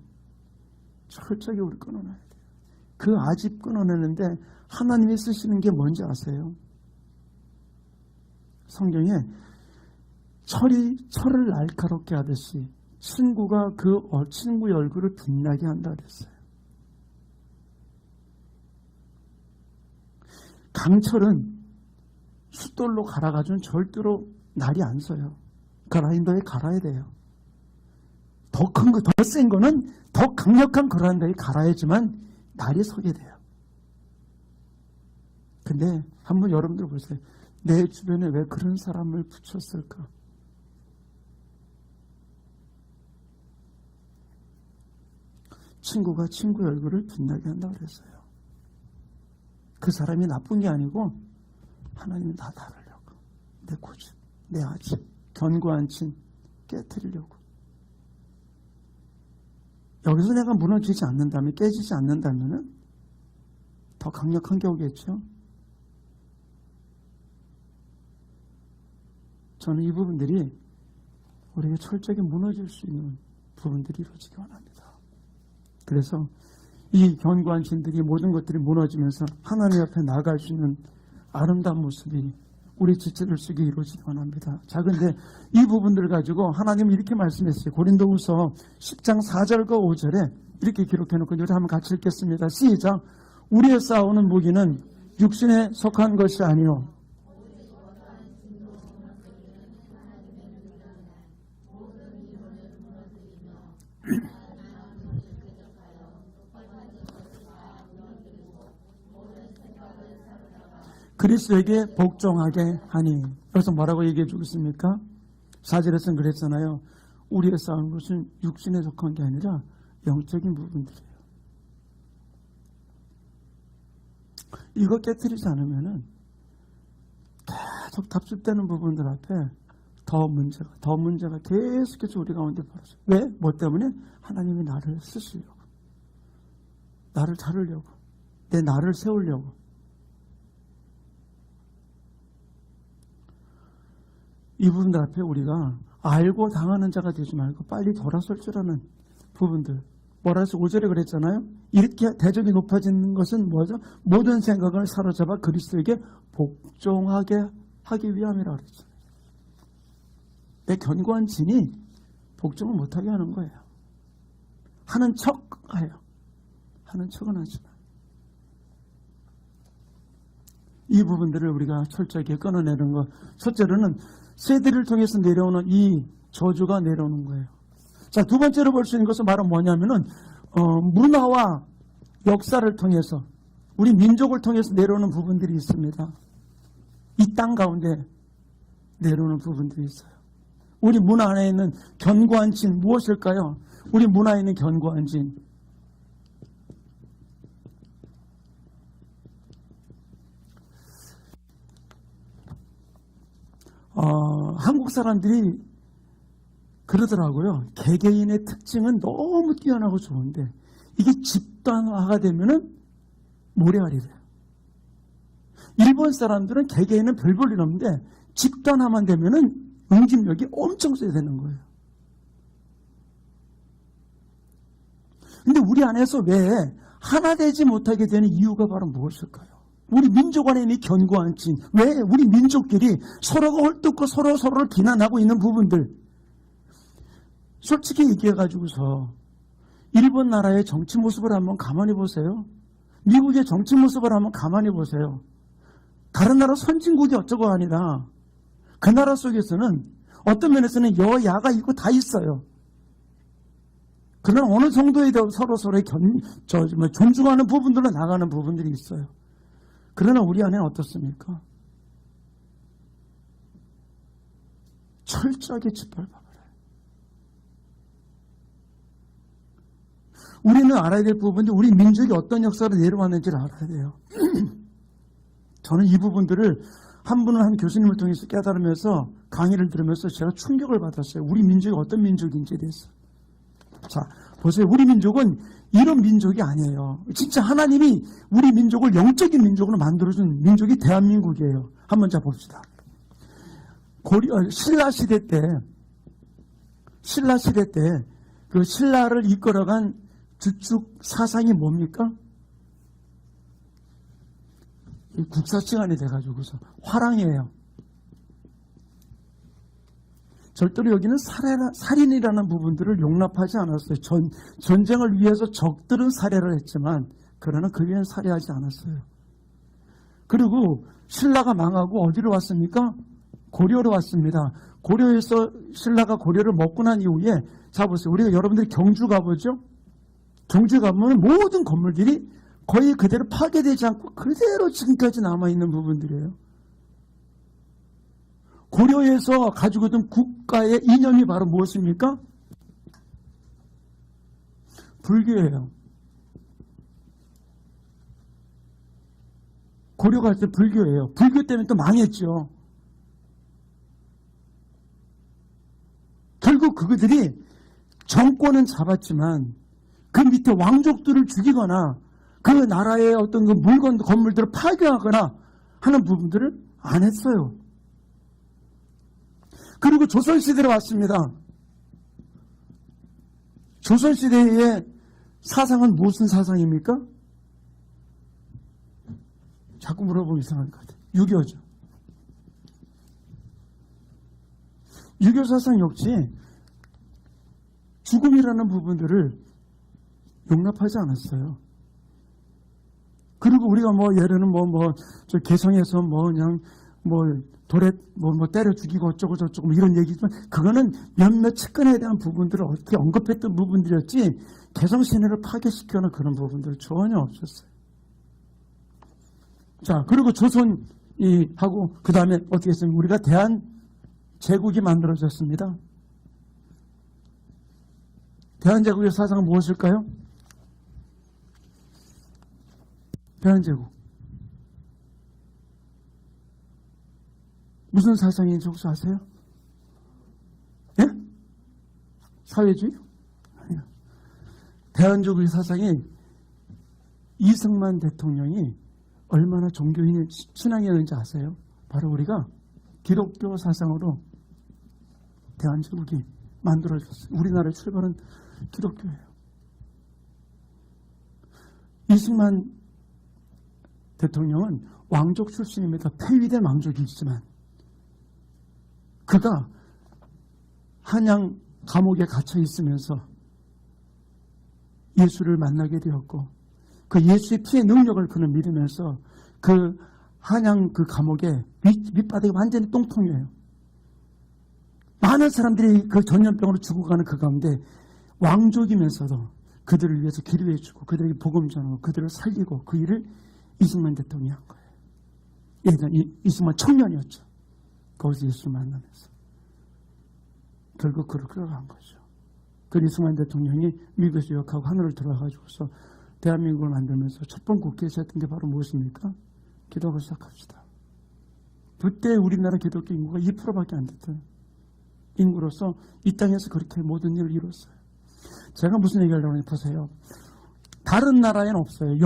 철저하게 우리 끊어놔야 돼요. 그 아집 끊어내는데 하나님이 쓰시는 게 뭔지 아세요? 성경에 철을 날카롭게 하듯이 친구가 그 친구의 얼굴을 빛나게 한다 그랬어요. 강철은 숫돌로 갈아가지고는 절대로 날이 안 서요. 그라인더에 갈아야 돼요. 더 큰 거, 더 센 거는 더 강력한 그라인더에 갈아야지만 날이 서게 돼요. 근데 한번 여러분들 보세요. 내 주변에 왜 그런 사람을 붙였을까? 친구가 친구의 얼굴을 빛나게 한다고 그랬어요. 그 사람이 나쁜 게 아니고 하나님이 나 다루려고. 내 고집, 내 아집, 견고한 진 깨트리려고. 여기서 내가 무너지지 않는다면, 깨지지 않는다면 더 강력한 게 오겠죠. 저는 이 부분들이 우리가 철저하게 무너질 수 있는 부분들이 이루어지기 원합니다. 그래서 이 견고한 진들이 모든 것들이 무너지면서 하나님 앞에 나아갈 수 있는 아름다운 모습이 우리 지체들 속에 이루어지기 원합니다. 자, 근데 이 부분들을 가지고 하나님은 이렇게 말씀했어요. 고린도후서 10장 4절과 5절에 이렇게 기록해놓고 우리 한번 같이 읽겠습니다. 시작. 우리의 싸우는 무기는 육신에 속한 것이 아니요 그리스도에게 복종하게 하니. 그래서 뭐라고 얘기해 주고 있습니까? 4절에서는 그랬잖아요. 우리의 싸우는 것은 육신에 속한 게 아니라 영적인 부분들이에요. 이거 깨트리지 않으면은 계속 답습되는 부분들 앞에 더 문제가 계속해서 우리 가운데 벌어져요. 왜? 뭐 때문에? 하나님이 나를 쓰시려고, 나를 자르려고, 내 나를 세우려고. 이 부분들 앞에 우리가 알고 당하는 자가 되지 말고 빨리 돌아설 줄 아는 부분들. 뭐라 해서 5절에 그랬잖아요. 이렇게 대적이 높아지는 것은 뭐죠? 모든 생각을 사로잡아 그리스도에게 복종하게 하기 위함이라고 그랬죠. 내 견고한 진이 복종을 못하게 하는 거예요. 하는 척 해요. 하는 척은 하지만 이 부분들을 우리가 철저하게 끊어내는 것. 첫째로는 세대를 통해서 내려오는 이 저주가 내려오는 거예요. 자, 두 번째로 볼 수 있는 것은 바로 뭐냐면은 문화와 역사를 통해서 우리 민족을 통해서 내려오는 부분들이 있습니다. 이 땅 가운데 내려오는 부분들이 있어요. 우리 문화 안에 있는 견고한 진 무엇일까요? 우리 문화에 있는 견고한 진. 한국 사람들이 그러더라고요. 개개인의 특징은 너무 뛰어나고 좋은데 이게 집단화가 되면은 모래알이 돼요. 일본 사람들은 개개인은 별 볼 일 없는데 집단화만 되면은 응집력이 엄청 세야 되는 거예요. 근데 우리 안에서 왜 하나 되지 못하게 되는 이유가 바로 무엇일까요? 우리 민족 안에 있는 견고한 진. 왜 우리 민족끼리 서로가 헐뜯고 서로를 비난하고 있는 부분들. 솔직히 얘기해가지고서 일본 나라의 정치 모습을 한번 가만히 보세요. 미국의 정치 모습을 한번 가만히 보세요. 다른 나라 선진국이 어쩌고 아니라 그 나라 속에서는 어떤 면에서는 여야가 있고 다 있어요. 그러나 어느 정도에 서로의 존중하는 부분들로 나가는 부분들이 있어요. 그러나 우리 안에는 어떻습니까? 철저하게 짓밟아버려요. 우리는 알아야 될 부분이 우리 민족이 어떤 역사로 내려왔는지를 알아야 돼요. 저는 이 부분들을 한 교수님을 통해서 깨달으면서 강의를 들으면서 제가 충격을 받았어요. 우리 민족이 어떤 민족인지에 대해서. 자, 보세요. 우리 민족은 이런 민족이 아니에요. 진짜 하나님이 우리 민족을 영적인 민족으로 만들어준 민족이 대한민국이에요. 한번 자 봅시다. 신라 시대 때 그 신라를 이끌어간 주축 사상이 뭡니까? 국사 시간이 돼가지고서 화랑이에요. 절대로 여기는 살인이라는 부분들을 용납하지 않았어요. 전쟁을 위해서 적들은 살해를 했지만 그러나 그 위에는 살해하지 않았어요. 그리고 신라가 망하고 어디로 왔습니까? 고려로 왔습니다. 고려에서 신라가 고려를 먹고 난 이후에 자 보세요. 우리가 여러분들이 경주 가보죠? 경주 가보면 모든 건물들이 거의 그대로 파괴되지 않고 그대로 지금까지 남아있는 부분들이에요. 고려에서 가지고 있던 국가의 이념이 바로 무엇입니까? 불교예요. 고려가 할 때 불교예요. 불교 때문에 또 망했죠. 결국 그들이 정권은 잡았지만 그 밑에 왕족들을 죽이거나 그 나라의 어떤 그 건물들을 파괴하거나 하는 부분들을 안 했어요. 그리고 조선시대로 왔습니다. 조선시대의 사상은 무슨 사상입니까? 자꾸 물어보면 이상할 것 같아요. 유교죠. 유교 사상 역시 죽음이라는 부분들을 용납하지 않았어요. 그리고 우리가 예를 저 개성에서 그냥 돌에 때려 죽이고 어쩌고 저쩌고 이런 얘기지만 그거는 몇몇 측근에 대한 부분들을 어떻게 언급했던 부분들이었지 개성신의를 파괴시키는 그런 부분들 전혀 없었어요. 자, 그리고 조선이 하고 그 다음에 어떻게 했습니까? 우리가 대한제국이 만들어졌습니다. 대한제국의 사상은 무엇일까요? 대한제국. 무슨 사상인지 혹시 아세요? 예? 사회주의? 아니요. 대한제국의 사상이 이승만 대통령이 얼마나 종교인 신앙이었는지 아세요? 바로 우리가 기독교 사상으로 대한제국이 만들어졌어요. 우리나라의 출발은 기독교예요. 이승만 대통령은 왕족 출신입니다. 폐위된 왕족이 있지만 그가 한양 감옥에 갇혀 있으면서 예수를 만나게 되었고 그 예수의 피의 능력을 그는 믿으면서 그 한양 그 감옥에 밑바닥이 완전히 똥통이에요. 많은 사람들이 그 전염병으로 죽어가는 그 가운데 왕족이면서도 그들을 위해서 기도해주고 그들에게 복음 전하고 그들을 살리고 그 일을 이승만 대통령이 한 거예요. 예전 이승만 청년이었죠. 거기서 예수를 만나면서 결국 그를 끌어간 거죠. 그 이승만 대통령이 미국에서 유학하고 하늘을 들어가가지고서 대한민국을 만들면서 첫 번 국회에서 했던 게 바로 무엇입니까? 기도하고 시작합시다. 그때 우리나라 기독교 인구가 2%밖에 안 됐던 인구로서 이 땅에서 그렇게 모든 일을 이뤘어요. 제가 무슨 얘기하려고 하는지 보세요. 다른 나라에는 없어요.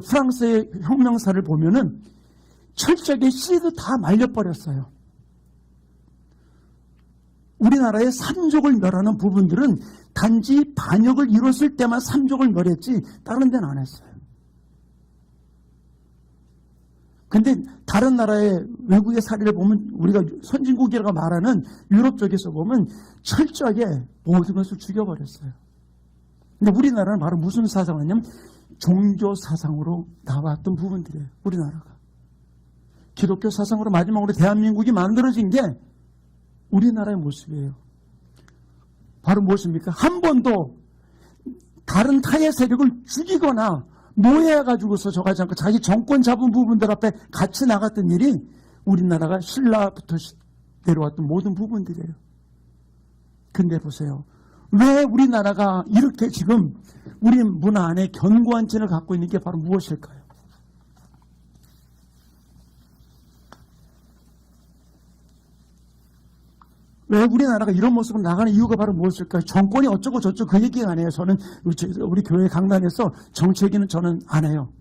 프랑스의 혁명사를 보면은 철저하게 씨도 다 말려버렸어요. 우리나라의 삼족을 멸하는 부분들은 단지 반역을 이뤘을 때만 삼족을 멸했지 다른 데는 안 했어요. 근데 다른 나라의 외국의 사례를 보면 우리가 선진국이라고 말하는 유럽 쪽에서 보면 철저하게 모든 것을 죽여버렸어요. 근데 우리나라는 바로 무슨 사상이냐면 종교 사상으로 나왔던 부분들이에요. 우리나라가. 기독교 사상으로 마지막으로 대한민국이 만들어진 게 우리나라의 모습이에요. 바로 무엇입니까? 한 번도 다른 타의 세력을 죽이거나 노예해가지고서 저가지 않고 자기 정권 잡은 부분들 앞에 같이 나갔던 일이 우리나라가 신라부터 내려왔던 모든 부분들이에요. 근데 보세요. 왜 우리나라가 이렇게 지금 우리 문화 안에 견고한 진을 갖고 있는 게 바로 무엇일까요? 왜 우리나라가 이런 모습으로 나가는 이유가 바로 무엇일까요? 정권이 어쩌고 저쩌고 그 얘기가 아니에요. 저는 우리 교회 강단에서 정치 얘기는 저는 안 해요.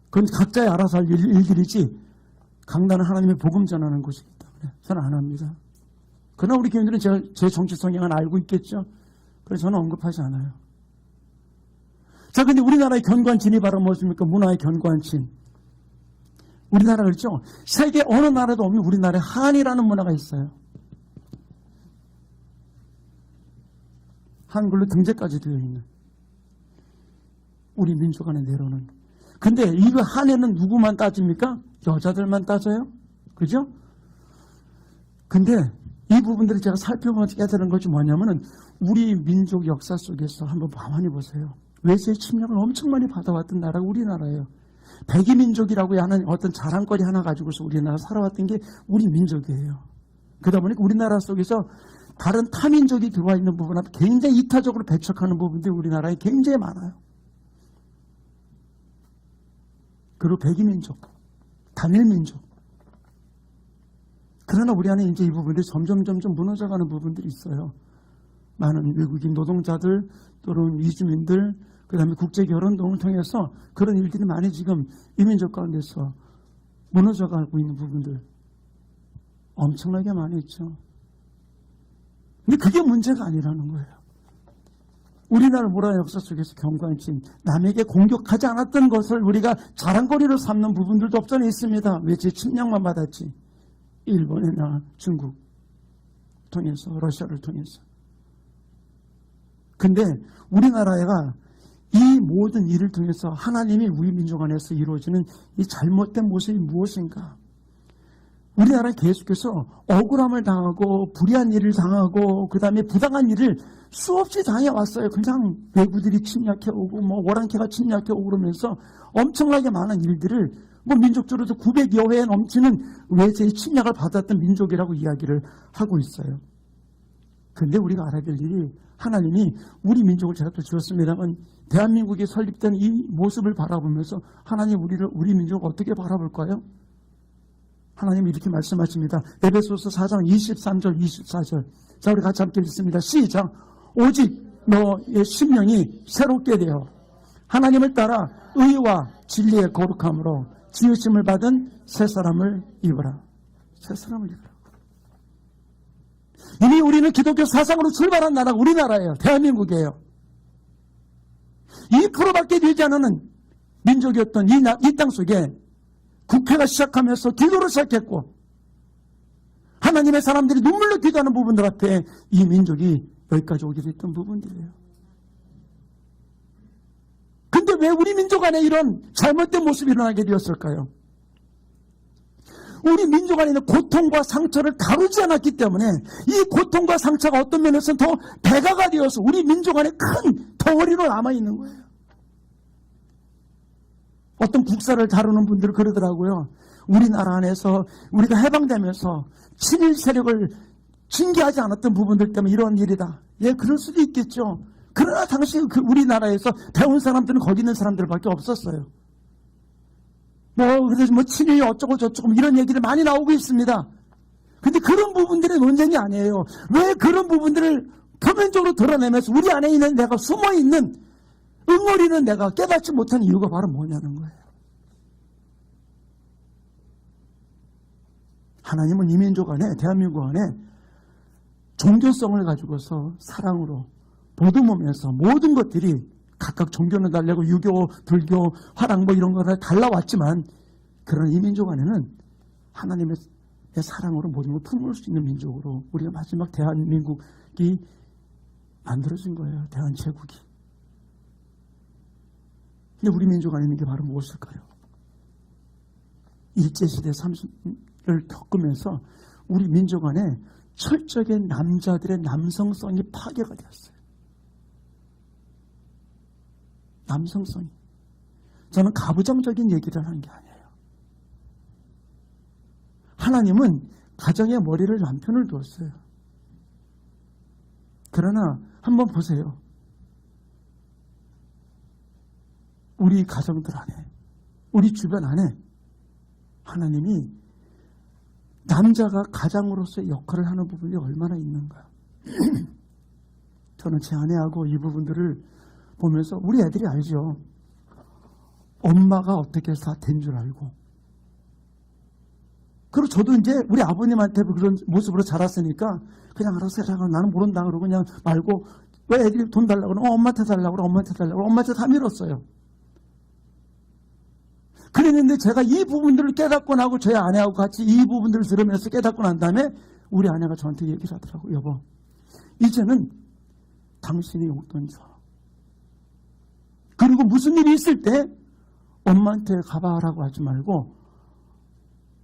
그건 각자의 알아서 할 일들이지 강단은 하나님의 복음 전하는 곳이기 때문에 저는 안 합니다. 그러나 우리 교인들은 제 정치 성향은 알고 있겠죠. 그래서 저는 언급하지 않아요. 자, 근데 우리나라의 견고한 진이 바로 무엇입니까? 문화의 견고한 진. 우리나라 그렇죠? 세계 어느 나라도 없는 우리나라에 한이라는 문화가 있어요. 한글로 등재까지 되어 있는 우리 민족 안에 내려오는. 근데 이거 한에는 누구만 따집니까? 여자들만 따져요? 그죠? 근데 이 부분들을 제가 살펴보면 깨달은 것이 뭐냐면은 우리 민족 역사 속에서 한번 가만히 보세요. 외세의 침략을 엄청 많이 받아왔던 나라가 우리나라예요. 백이민족이라고 하는 어떤 자랑거리 하나 가지고서 우리나라 살아왔던 게 우리 민족이에요. 그러다 보니까 우리나라 속에서 다른 타민족이 들어와 있는 부분 앞에 굉장히 이타적으로 배척하는 부분들이 우리나라에 굉장히 많아요. 그리고 백이민족, 단일민족. 그러나 우리 안에 이제 이 부분들이 점점 무너져가는 부분들이 있어요. 많은 외국인 노동자들 또는 이주민들 그 다음에 국제결혼 등을 통해서 그런 일들이 많이 지금 이민족 가운데서 무너져가고 있는 부분들. 엄청나게 많이 있죠. 근데 그게 문제가 아니라는 거예요. 우리나라 문화 역사 속에서 경관심, 남에게 공격하지 않았던 것을 우리가 자랑거리로 삼는 부분들도 없잖아 있습니다. 외제 침략만 받았지. 일본이나 중국 통해서, 러시아를 통해서. 근데 우리나라가 이 모든 일을 통해서 하나님이 우리 민족 안에서 이루어지는 이 잘못된 모습이 무엇인가? 우리나라는 계속해서 억울함을 당하고 불의한 일을 당하고 그 다음에 부당한 일을 수없이 당해왔어요. 그냥 외구들이 침략해오고 뭐 오랑캐가 침략해오고 그러면서 엄청나게 많은 일들을 뭐 민족적으로도 900여 회에 넘치는 외세의 침략을 받았던 민족이라고 이야기를 하고 있어요. 그런데 우리가 알아야 될 일이 하나님이 우리 민족을 제가 또 지었습니다만 대한민국이 설립된 이 모습을 바라보면서 하나님 우리 민족을 어떻게 바라볼까요? 하나님이 이렇게 말씀하십니다. 에베소서 4장 23절 24절. 자, 우리 같이 함께 읽습니다. 시작. 오직 너의 심령이 새롭게 되어 하나님을 따라 의와 진리의 거룩함으로 지으심을 받은 새 사람을 입어라. 새 사람을 입어라. 이미 우리는 기독교 사상으로 출발한 나라가 우리나라예요. 대한민국이에요. 2%밖에 되지 않는 민족이었던 이 땅 속에 국회가 시작하면서 기도를 시작했고 하나님의 사람들이 눈물로 기도하는 부분들 앞에 이 민족이 여기까지 오게 됐던 부분들이에요. 근데 왜 우리 민족 안에 이런 잘못된 모습이 일어나게 되었을까요? 우리 민족 안에 있는 고통과 상처를 다루지 않았기 때문에 이 고통과 상처가 어떤 면에서는 더 배가가 되어서 우리 민족 안에 큰 덩어리로 남아있는 거예요. 어떤 국사를 다루는 분들은 그러더라고요. 우리나라 안에서 우리가 해방되면서 친일 세력을 징계하지 않았던 부분들 때문에 이런 일이다. 예, 그럴 수도 있겠죠. 그러나 당시 우리나라에서 배운 사람들은 거기 있는 사람들밖에 없었어요. 그래서 친일이 어쩌고 저쩌고 이런 얘기를 많이 나오고 있습니다. 근데 그런 부분들의 논쟁이 아니에요. 왜 그런 부분들을 표면적으로 드러내면서 우리 안에 있는 내가 숨어있는 응어리는 내가 깨닫지 못한 이유가 바로 뭐냐는 거예요. 하나님은 이 민족 안에, 대한민국 안에 종교성을 가지고서 사랑으로 보듬으면서 모든 것들이 각각 종교는 달라고 유교, 불교, 화랑 이런 거를 달라왔지만 그런 이 민족 안에는 하나님의 사랑으로 모든 걸 품을 수 있는 민족으로 우리가 마지막 대한민국이 만들어진 거예요. 대한제국이. 근데 우리 민족 안에 있는 게 바로 무엇일까요? 일제시대 30을 겪으면서 우리 민족 안에 철저하게 남자들의 남성성이 파괴가 되었어요. 남성성이. 저는 가부장적인 얘기를 하는 게 아니에요. 하나님은 가정의 머리를 남편을 두었어요. 그러나 한번 보세요. 우리 가정들 안에, 우리 주변 안에 하나님이 남자가 가장으로서의 역할을 하는 부분이 얼마나 있는가. 저는 제 아내하고 이 부분들을 보면서 우리 애들이 알죠. 엄마가 어떻게 해서 다 된 줄 알고. 그리고 저도 이제 우리 아버님한테 그런 모습으로 자랐으니까 그냥 알아서 해라. 나는 모른다. 그러고 그냥 말고 왜 애들이 돈 달라고 그러면 엄마한테 달라고 그러고 엄마한테 달라고 그러고 엄마한테 다 밀었어요. 그랬는데 제가 이 부분들을 깨닫고 나고 저희 아내하고 같이 이 부분들을 들으면서 깨닫고 난 다음에 우리 아내가 저한테 얘기를 하더라고요. 여보, 이제는 당신이 용돈 줘. 그리고 무슨 일이 있을 때 엄마한테 가봐라고 하지 말고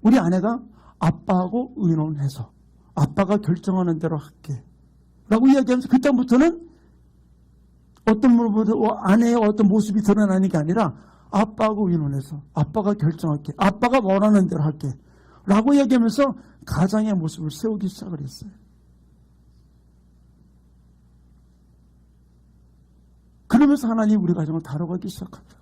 우리 아내가 아빠하고 의논해서 아빠가 결정하는 대로 할게 라고 이야기하면서 그때부터는 어떤 분보다 아내의 어떤 모습이 드러나는 게 아니라 아빠하고 의논해서 아빠가 결정할게, 아빠가 원하는 대로 할게 라고 이야기하면서 가장의 모습을 세우기 시작을 했어요. 그러면서 하나님 우리 가정을 다뤄가기 시작하더라고요.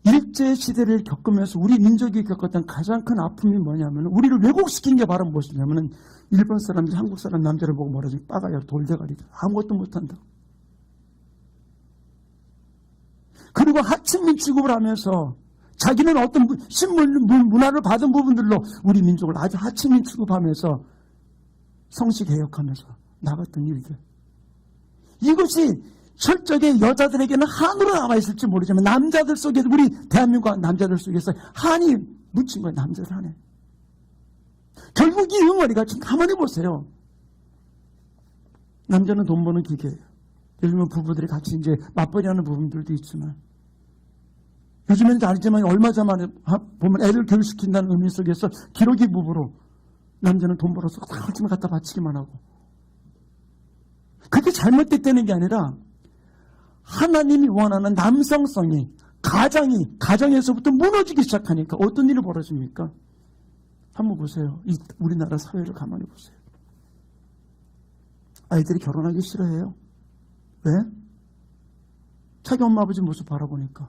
일제시대를 겪으면서 우리 민족이 겪었던 가장 큰 아픔이 뭐냐면 우리를 왜곡시킨 게 바로 무엇이냐면 일본 사람들이 한국 사람 남자를 보고 뭐라지 빠가요 돌대가리다 아무것도 못한다. 그리고 하층민 취급을 하면서 자기는 어떤 신문 문화를 받은 부분들로 우리 민족을 아주 하층민 취급하면서 성시개혁하면서 나갔던 일들. 이것이 철저하게 여자들에게는 한으로 남아있을지 모르지만 남자들 속에서 우리 대한민국 남자들 속에서 한이 묻힌 거예요. 남자들 안에. 결국 이 응어리가 지금 가만히 보세요. 남자는 돈 버는 기계예요. 요즘은 부부들이 같이 이제 맞벌이 하는 부분들도 있지만 요즘에는 알지만 얼마 전에 보면 애를 교육시킨다는 의미 속에서 기러기 부부로 남자는 돈 벌어서 다 갖다 바치기만 하고 그게 잘못됐다는 게 아니라 하나님이 원하는 남성성이 가정에서부터 무너지기 시작하니까 어떤 일이 벌어집니까? 한번 보세요. 우리나라 사회를 가만히 보세요. 아이들이 결혼하기 싫어해요. 왜? 자기 엄마 아버지 모습 바라보니까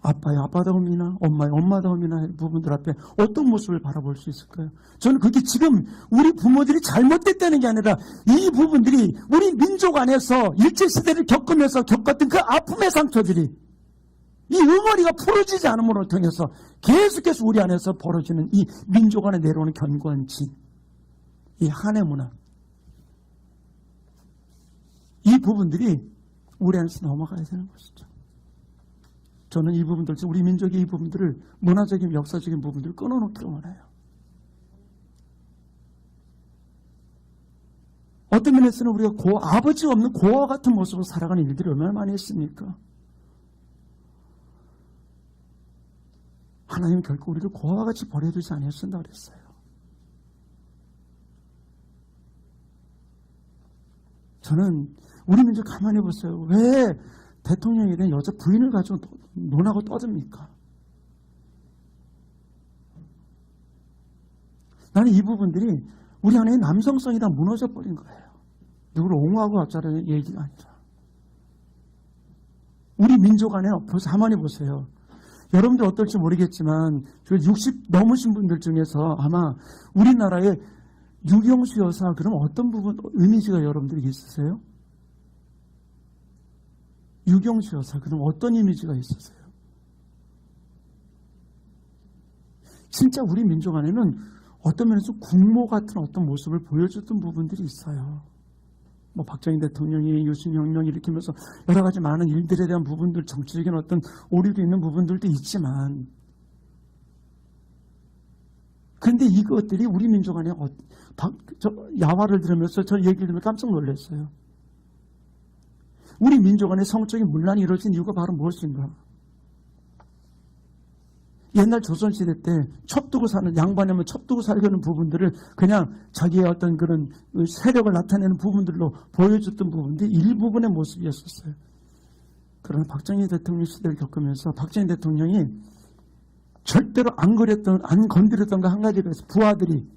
아빠의 아빠다움이나 엄마의 엄마다움이나 부분들 앞에 어떤 모습을 바라볼 수 있을까요? 저는 그게 지금 우리 부모들이 잘못됐다는 게 아니라 이 부분들이 우리 민족 안에서 일제시대를 겪으면서 겪었던 그 아픔의 상처들이 이 응어리가 풀어지지 않음으로 통해서 계속해서 우리 안에서 벌어지는 이 민족 안에 내려오는 견고한 진, 이 한해 문화, 이 부분들이 우리 안에서 넘어가야 되는 것이죠. 저는 이 부분들, 우리 민족의 이 부분들을 문화적인, 역사적인 부분들을 끊어놓기를 원해요. 어떤 면에서는 우리가 아버지가 없는 고아와 같은 모습으로 살아가는 일들이 얼마나 많이 있습니까? 하나님은 결코 우리를 고아와 같이 버려두지 아니하신다고 그랬어요. 저는 우리 민족 가만히 보세요. 왜 대통령이란 여자 부인을 가지고 논하고 떠듭니까? 나는 이 부분들이 우리 안에 남성성이 다 무너져 버린 거예요. 누구를 옹호하고 어쩌라는 얘기가 아니라. 우리 민족 안에 가만히 보세요. 여러분들 어떨지 모르겠지만 60 넘으신 분들 중에서 아마 우리나라의 유경수 여사 그럼 어떤 부분 이미지가 여러분들이 있으세요? 유경수 여사 그럼 어떤 이미지가 있으세요? 진짜 우리 민족 안에는 어떤 면에서 국모 같은 어떤 모습을 보여줬던 부분들이 있어요. 뭐 박정희 대통령이 유신혁명 일으키면서 여러 가지 많은 일들에 대한 부분들, 정치적인 어떤 오류도 있는 부분들도 있지만, 그런데 이것들이 우리 민족 안에 야화를 들으면서 저 얘기를 들으면 깜짝 놀랐어요. 우리 민족 안에 성적인 문란이 이루어진 이유가 바로 무엇인가? 옛날 조선시대 때 첩두고 사는 양반이면 첩두고 살려는 부분들을 그냥 자기의 어떤 그런 세력을 나타내는 부분들로 보여줬던 부분들이 일부분의 모습이었었어요. 그러나 박정희 대통령 시대를 겪으면서 박정희 대통령이 절대로 안 건드렸던 거 한 가지가 있어요. 부하들이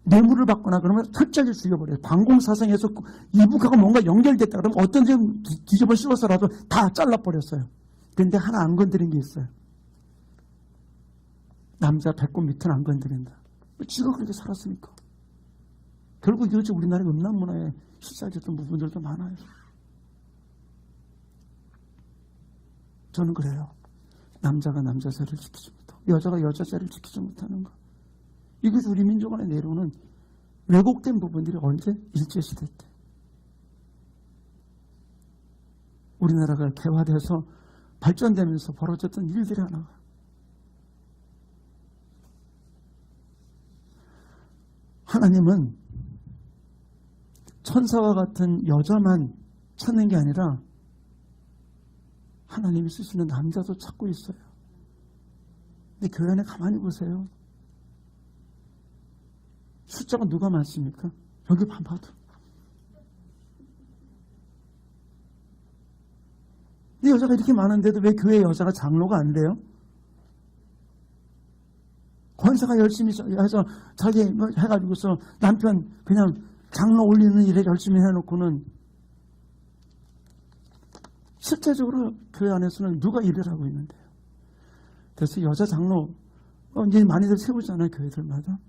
뇌물을 받거나 그러면 철저하게 죽여버려요. 방공사상에서 이북하고 뭔가 연결됐다 그러면 어떤 점 뒤집어 씌워서라도 다 잘라버렸어요. 그런데 하나 안 건드린 게 있어요. 남자 배꼽 밑은 안 건드린다. 지가 그렇게 살았으니까. 결국 이것이 우리나라의 음란 문화에 시작했던 부분들도 많아요. 저는 그래요. 남자가 남자 자리를 지키지 못하고 여자가 여자 자리를 지키지 못하는 것. 이것이 우리 민족 안에 내려오는 왜곡된 부분들이 언제? 일제시대 때. 우리나라가 개화돼서 발전되면서 벌어졌던 일들이 하나가 하나님은 천사와 같은 여자만 찾는 게 아니라 하나님이 쓰시는 남자도 찾고 있어요. 근데 교회 안에 가만히 보세요. 숫자가 누가 많습니까? 여기 봐도. 근데 여자가 이렇게 많은데도 왜 교회 여자가 장로가 안 돼요? 권사가 열심히 해서 자기 해가지고서 남편 그냥 장로 올리는 일에 열심히 해놓고는 실제적으로 교회 안에서는 누가 일을 하고 있는데요. 그래서 여자 장로 이제 많이들 세우잖아요. 교회들마다.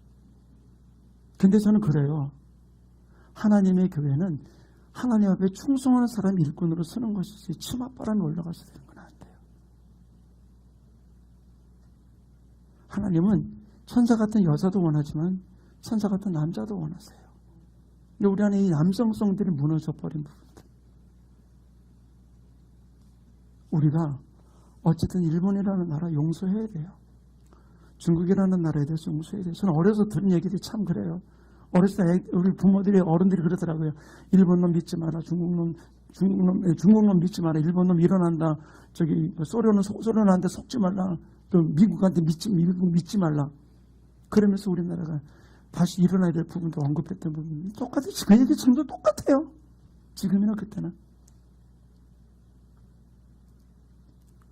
근데 저는 그래요. 하나님의 교회는 하나님 앞에 충성하는 사람 일꾼으로 쓰는 것이지 치맛바람이 올라가서 되는 건 안 돼요. 하나님은 천사 같은 여자도 원하지만 천사 같은 남자도 원하세요. 근데 우리 안에 이 남성성들이 무너져버린 부분들. 우리가 어쨌든 일본이라는 나라 용서해야 돼요. 중국이라는 나라에 대해서 용서해야 돼요. 저는 어려서 들은 얘기들이 참 그래요. 어렸을 때 우리 부모들이 어른들이 그러더라고요. 일본 놈 믿지 마라. 중국 놈 믿지 마라. 일본 놈 일어난다. 소련한테 속지 말라. 또 미국한테 미국 믿지 말라. 그러면서 우리나라가 다시 일어나야 될 부분도 언급했던 부분이 똑같아요. 그 얘기 지금도 똑같아요. 지금이나 그때나.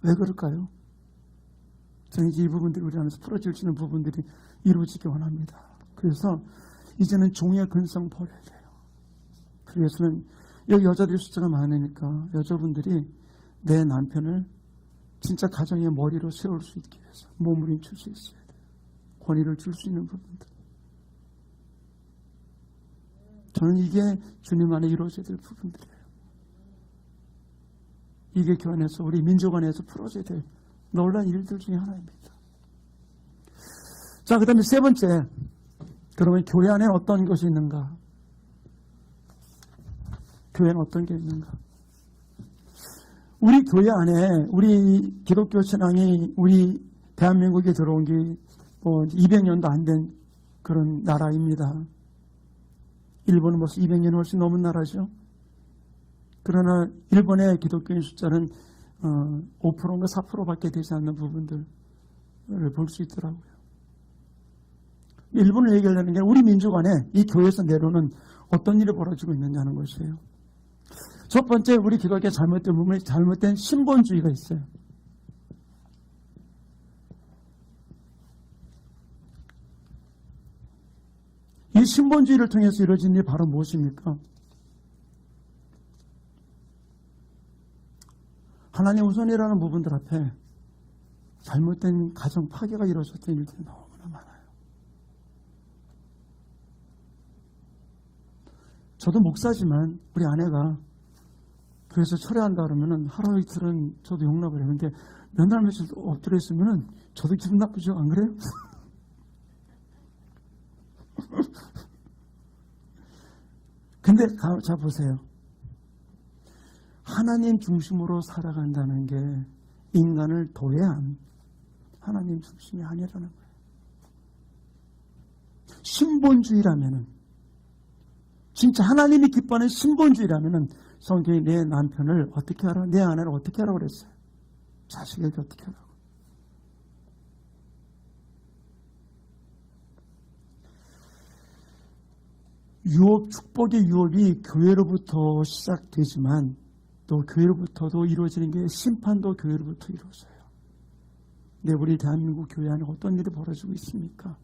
왜 그럴까요? 저는 이제 이 부분들이 우리 안에서 풀어질 수 있는 부분들이 이루어지기 원합니다. 그래서 이제는 종의 근성 버려야 돼요. 그래서는 여기 여자들이 숫자가 많으니까 여자분들이 내 남편을 진짜 가정의 머리로 세울 수 있기 위해서 몸을 인출 수 있어야 돼요. 권위를 줄 수 있는 부분들. 저는 이게 주님 안에 이루어져야 될 부분들이에요. 이게 교회 안에서 우리 민족 안에서 풀어져야 될 놀라운 일들 중에 하나입니다. 자, 그 다음에 세 번째. 그러면 교회 안에 어떤 것이 있는가? 교회는 어떤 게 있는가? 우리 교회 안에 우리 기독교 신앙이 우리 대한민국에 들어온 게 200년도 안 된 그런 나라입니다. 일본은 벌써 200년 훨씬 넘은 나라죠. 그러나 일본의 기독교인 숫자는 5%인가 4%밖에 되지 않는 부분들을 볼 수 있더라고요. 일본을 얘기하려는 게 우리 민족 안에 이 교회에서 내려오는 어떤 일이 벌어지고 있느냐는 것이에요. 첫 번째 우리 기독교의 잘못된 부분이 잘못된 신본주의가 있어요. 이 신본주의를 통해서 이루어진 일이 바로 무엇입니까? 하나님 우선이라는 부분들 앞에 잘못된 가정 파괴가 이루어졌던 일들이 너무나 많아요. 저도 목사지만 우리 아내가 교회에서 철회한다 그러면은 하루 이틀은 저도 용납을 해요. 근데 몇 날 며칠 엎드려 있으면은 저도 기분 나쁘죠? 안 그래요? 근데 자 보세요. 하나님 중심으로 살아간다는 게 인간을 도외한 하나님 중심이 아니라는 거예요. 신본주의라면은 진짜 하나님이 기뻐하는 신본주의라면은 성경이 내 남편을 어떻게 하라, 내 아내를 어떻게 하라고 그랬어요? 자식에게 어떻게 하라고. 유업, 축복의 유업이 교회로부터 시작되지만 또 교회로부터도 이루어지는 게 심판도 교회로부터 이루어져요. 근데 우리 대한민국 교회 안에 어떤 일이 벌어지고 있습니까?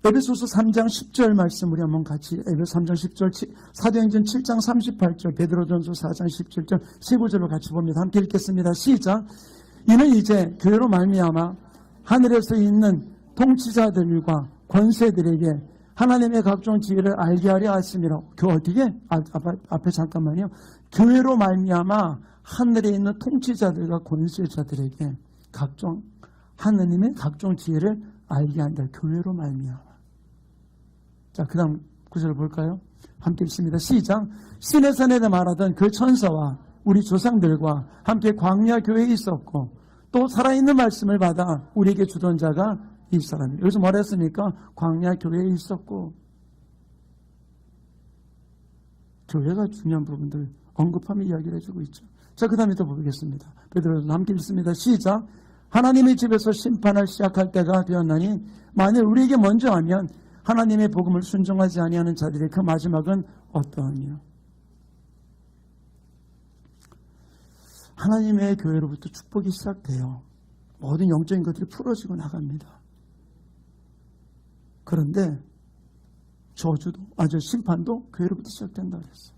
에베소서 3장 10절 말씀 우리 한번 같이 에베소 3장 10절 사도행전 7장 38절 베드로전서 4장 17절 19절을 같이 봅니다. 함께 읽겠습니다. 시작. 이는 이제 교회로 말미암아 하늘에서 있는 통치자들과 권세들에게 하나님의 각종 지혜를 알게 하려 하심이라. 그 어디게? 앞에 잠깐만요. 교회로 말미암아 하늘에 있는 통치자들과 권세자들에게 각종 하나님의 각종 지혜를 알게 한다. 교회로 말미암아. 자, 그 다음 구절을 볼까요? 함께 읽습니다. 시작. 신의 산에서 말하던 그 천사와 우리 조상들과 함께 광야 교회에 있었고 또 살아있는 말씀을 받아 우리에게 주던 자가 이 사람이. 여기서 뭐라 했습니까? 광야 교회에 있었고. 교회가 중요한 부분들 언급하며 이야기를 해주고 있죠. 자, 그 다음에 또 보겠습니다. 베드로전서 함께 읽습니다. 시작. 하나님의 집에서 심판을 시작할 때가 되었나니 만일 우리에게 먼저 하면 하나님의 복음을 순종하지 아니하는 자들의 그 마지막은 어떠하며. 하나님의 교회로부터 축복이 시작돼요. 모든 영적인 것들이 풀어지고 나갑니다. 그런데 저주도, 심판도 교회로부터 시작된다 그랬어요.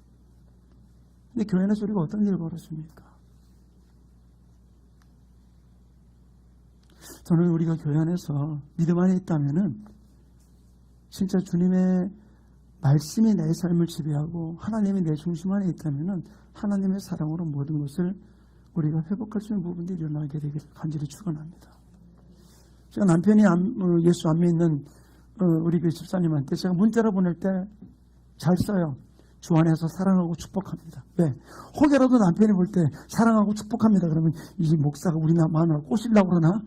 근데 교회에서 우리가 어떤 일을 벌어집니까? 저는 우리가 교회 안에서 믿음 안에 있다면은 진짜 주님의 말씀이 내 삶을 지배하고 하나님이 내 중심 안에 있다면은 하나님의 사랑으로 모든 것을 우리가 회복할 수 있는 부분들이 일어나게 되기를 간절히 축원합니다. 제가 남편이 예수 안 믿는 우리 교회 집사님한테 제가 문자를 보낼 때 잘 써요. 주 안에서 사랑하고 축복합니다. 왜? 혹여라도 남편이 볼 때 사랑하고 축복합니다. 그러면 이 목사가 우리 마누라 꼬시려고 그러나?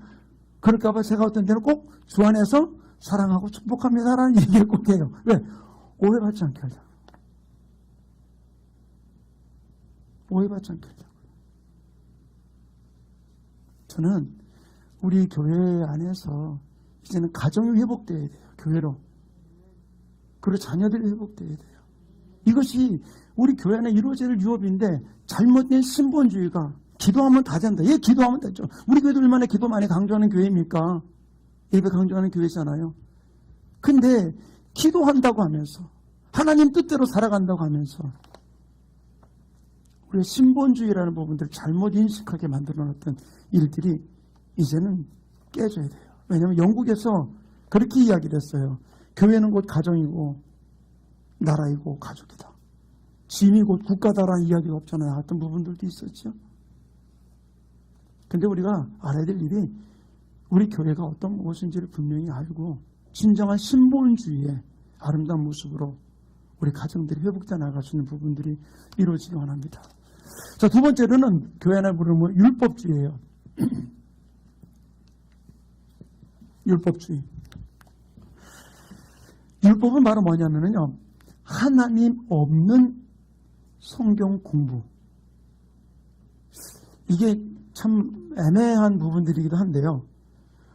그럴까봐 제가 어떤 때는 꼭 주 안에서 사랑하고 축복합니다라는 얘기를 꼭 해요. 왜? 오해받지 않게 하려고. 오해받지 않게 하려고. 저는 우리 교회 안에서 이제는 가정이 회복되어야 돼요. 교회로. 그리고 자녀들이 회복되어야 돼요. 이것이 우리 교회 안에 이루어질 유업인데 잘못된 신본주의가 기도하면 다 된다. 예, 기도하면 되죠. 우리 교회도 얼마나 기도 많이 강조하는 교회입니까? 예배 강조하는 교회잖아요. 근데 기도한다고 하면서 하나님 뜻대로 살아간다고 하면서 우리가 신본주의라는 부분들을 잘못 인식하게 만들어놨던 일들이 이제는 깨져야 돼요. 왜냐하면 영국에서 그렇게 이야기를 했어요. 교회는 곧 가정이고 나라이고 가족이다. 짐이 곧 국가다라는 이야기가 없잖아요. 어떤 부분들도 있었죠. 근데 우리가 알아야 될 일이 우리 교회가 어떤 무엇인지를 분명히 알고 진정한 신본주의의 아름다운 모습으로 우리 가정들이 회복되어 나갈 수 있는 부분들이 이루어지기 원합니다. 자, 두 번째로는 교회 안에 부르면 율법주의예요. 율법주의. 율법은 바로 뭐냐면요. 하나님 없는 성경 공부. 이게 참 애매한 부분들이기도 한데요.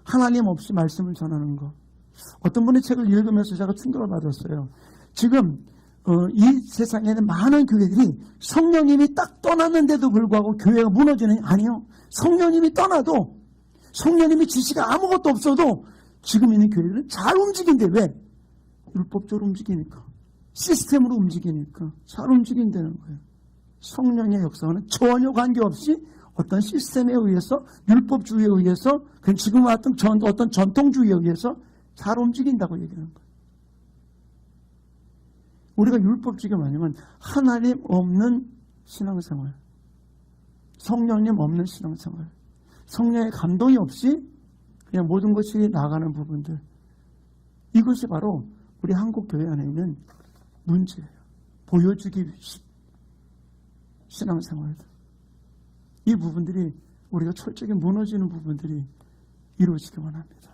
하나님 없이 말씀을 전하는 것. 어떤 분의 책을 읽으면서 제가 충격을 받았어요. 지금 이 세상에는 많은 교회들이 성령님이 딱 떠났는데도 불구하고 교회가 무너지는, 아니요. 성령님이 떠나도 성령님이 지시가 아무것도 없어도 지금 있는 교회들은 잘 움직인대. 왜? 율법적으로 움직이니까. 시스템으로 움직이니까 잘 움직인다는 거예요. 성령의 역사와는 전혀 관계없이 어떤 시스템에 의해서, 율법주의에 의해서, 지금 왔던 어떤 전통주의에 의해서 잘 움직인다고 얘기하는 거예요. 우리가 율법주의가 뭐냐면 하나님 없는 신앙생활, 성령님 없는 신앙생활, 성령의 감동이 없이 그냥 모든 것이 나가는 부분들, 이것이 바로 우리 한국 교회 안에 있는 문제예요. 보여주기 신앙생활들. 이 부분들이 우리가 철저하게 무너지는 부분들이 이루어지기 원합니다.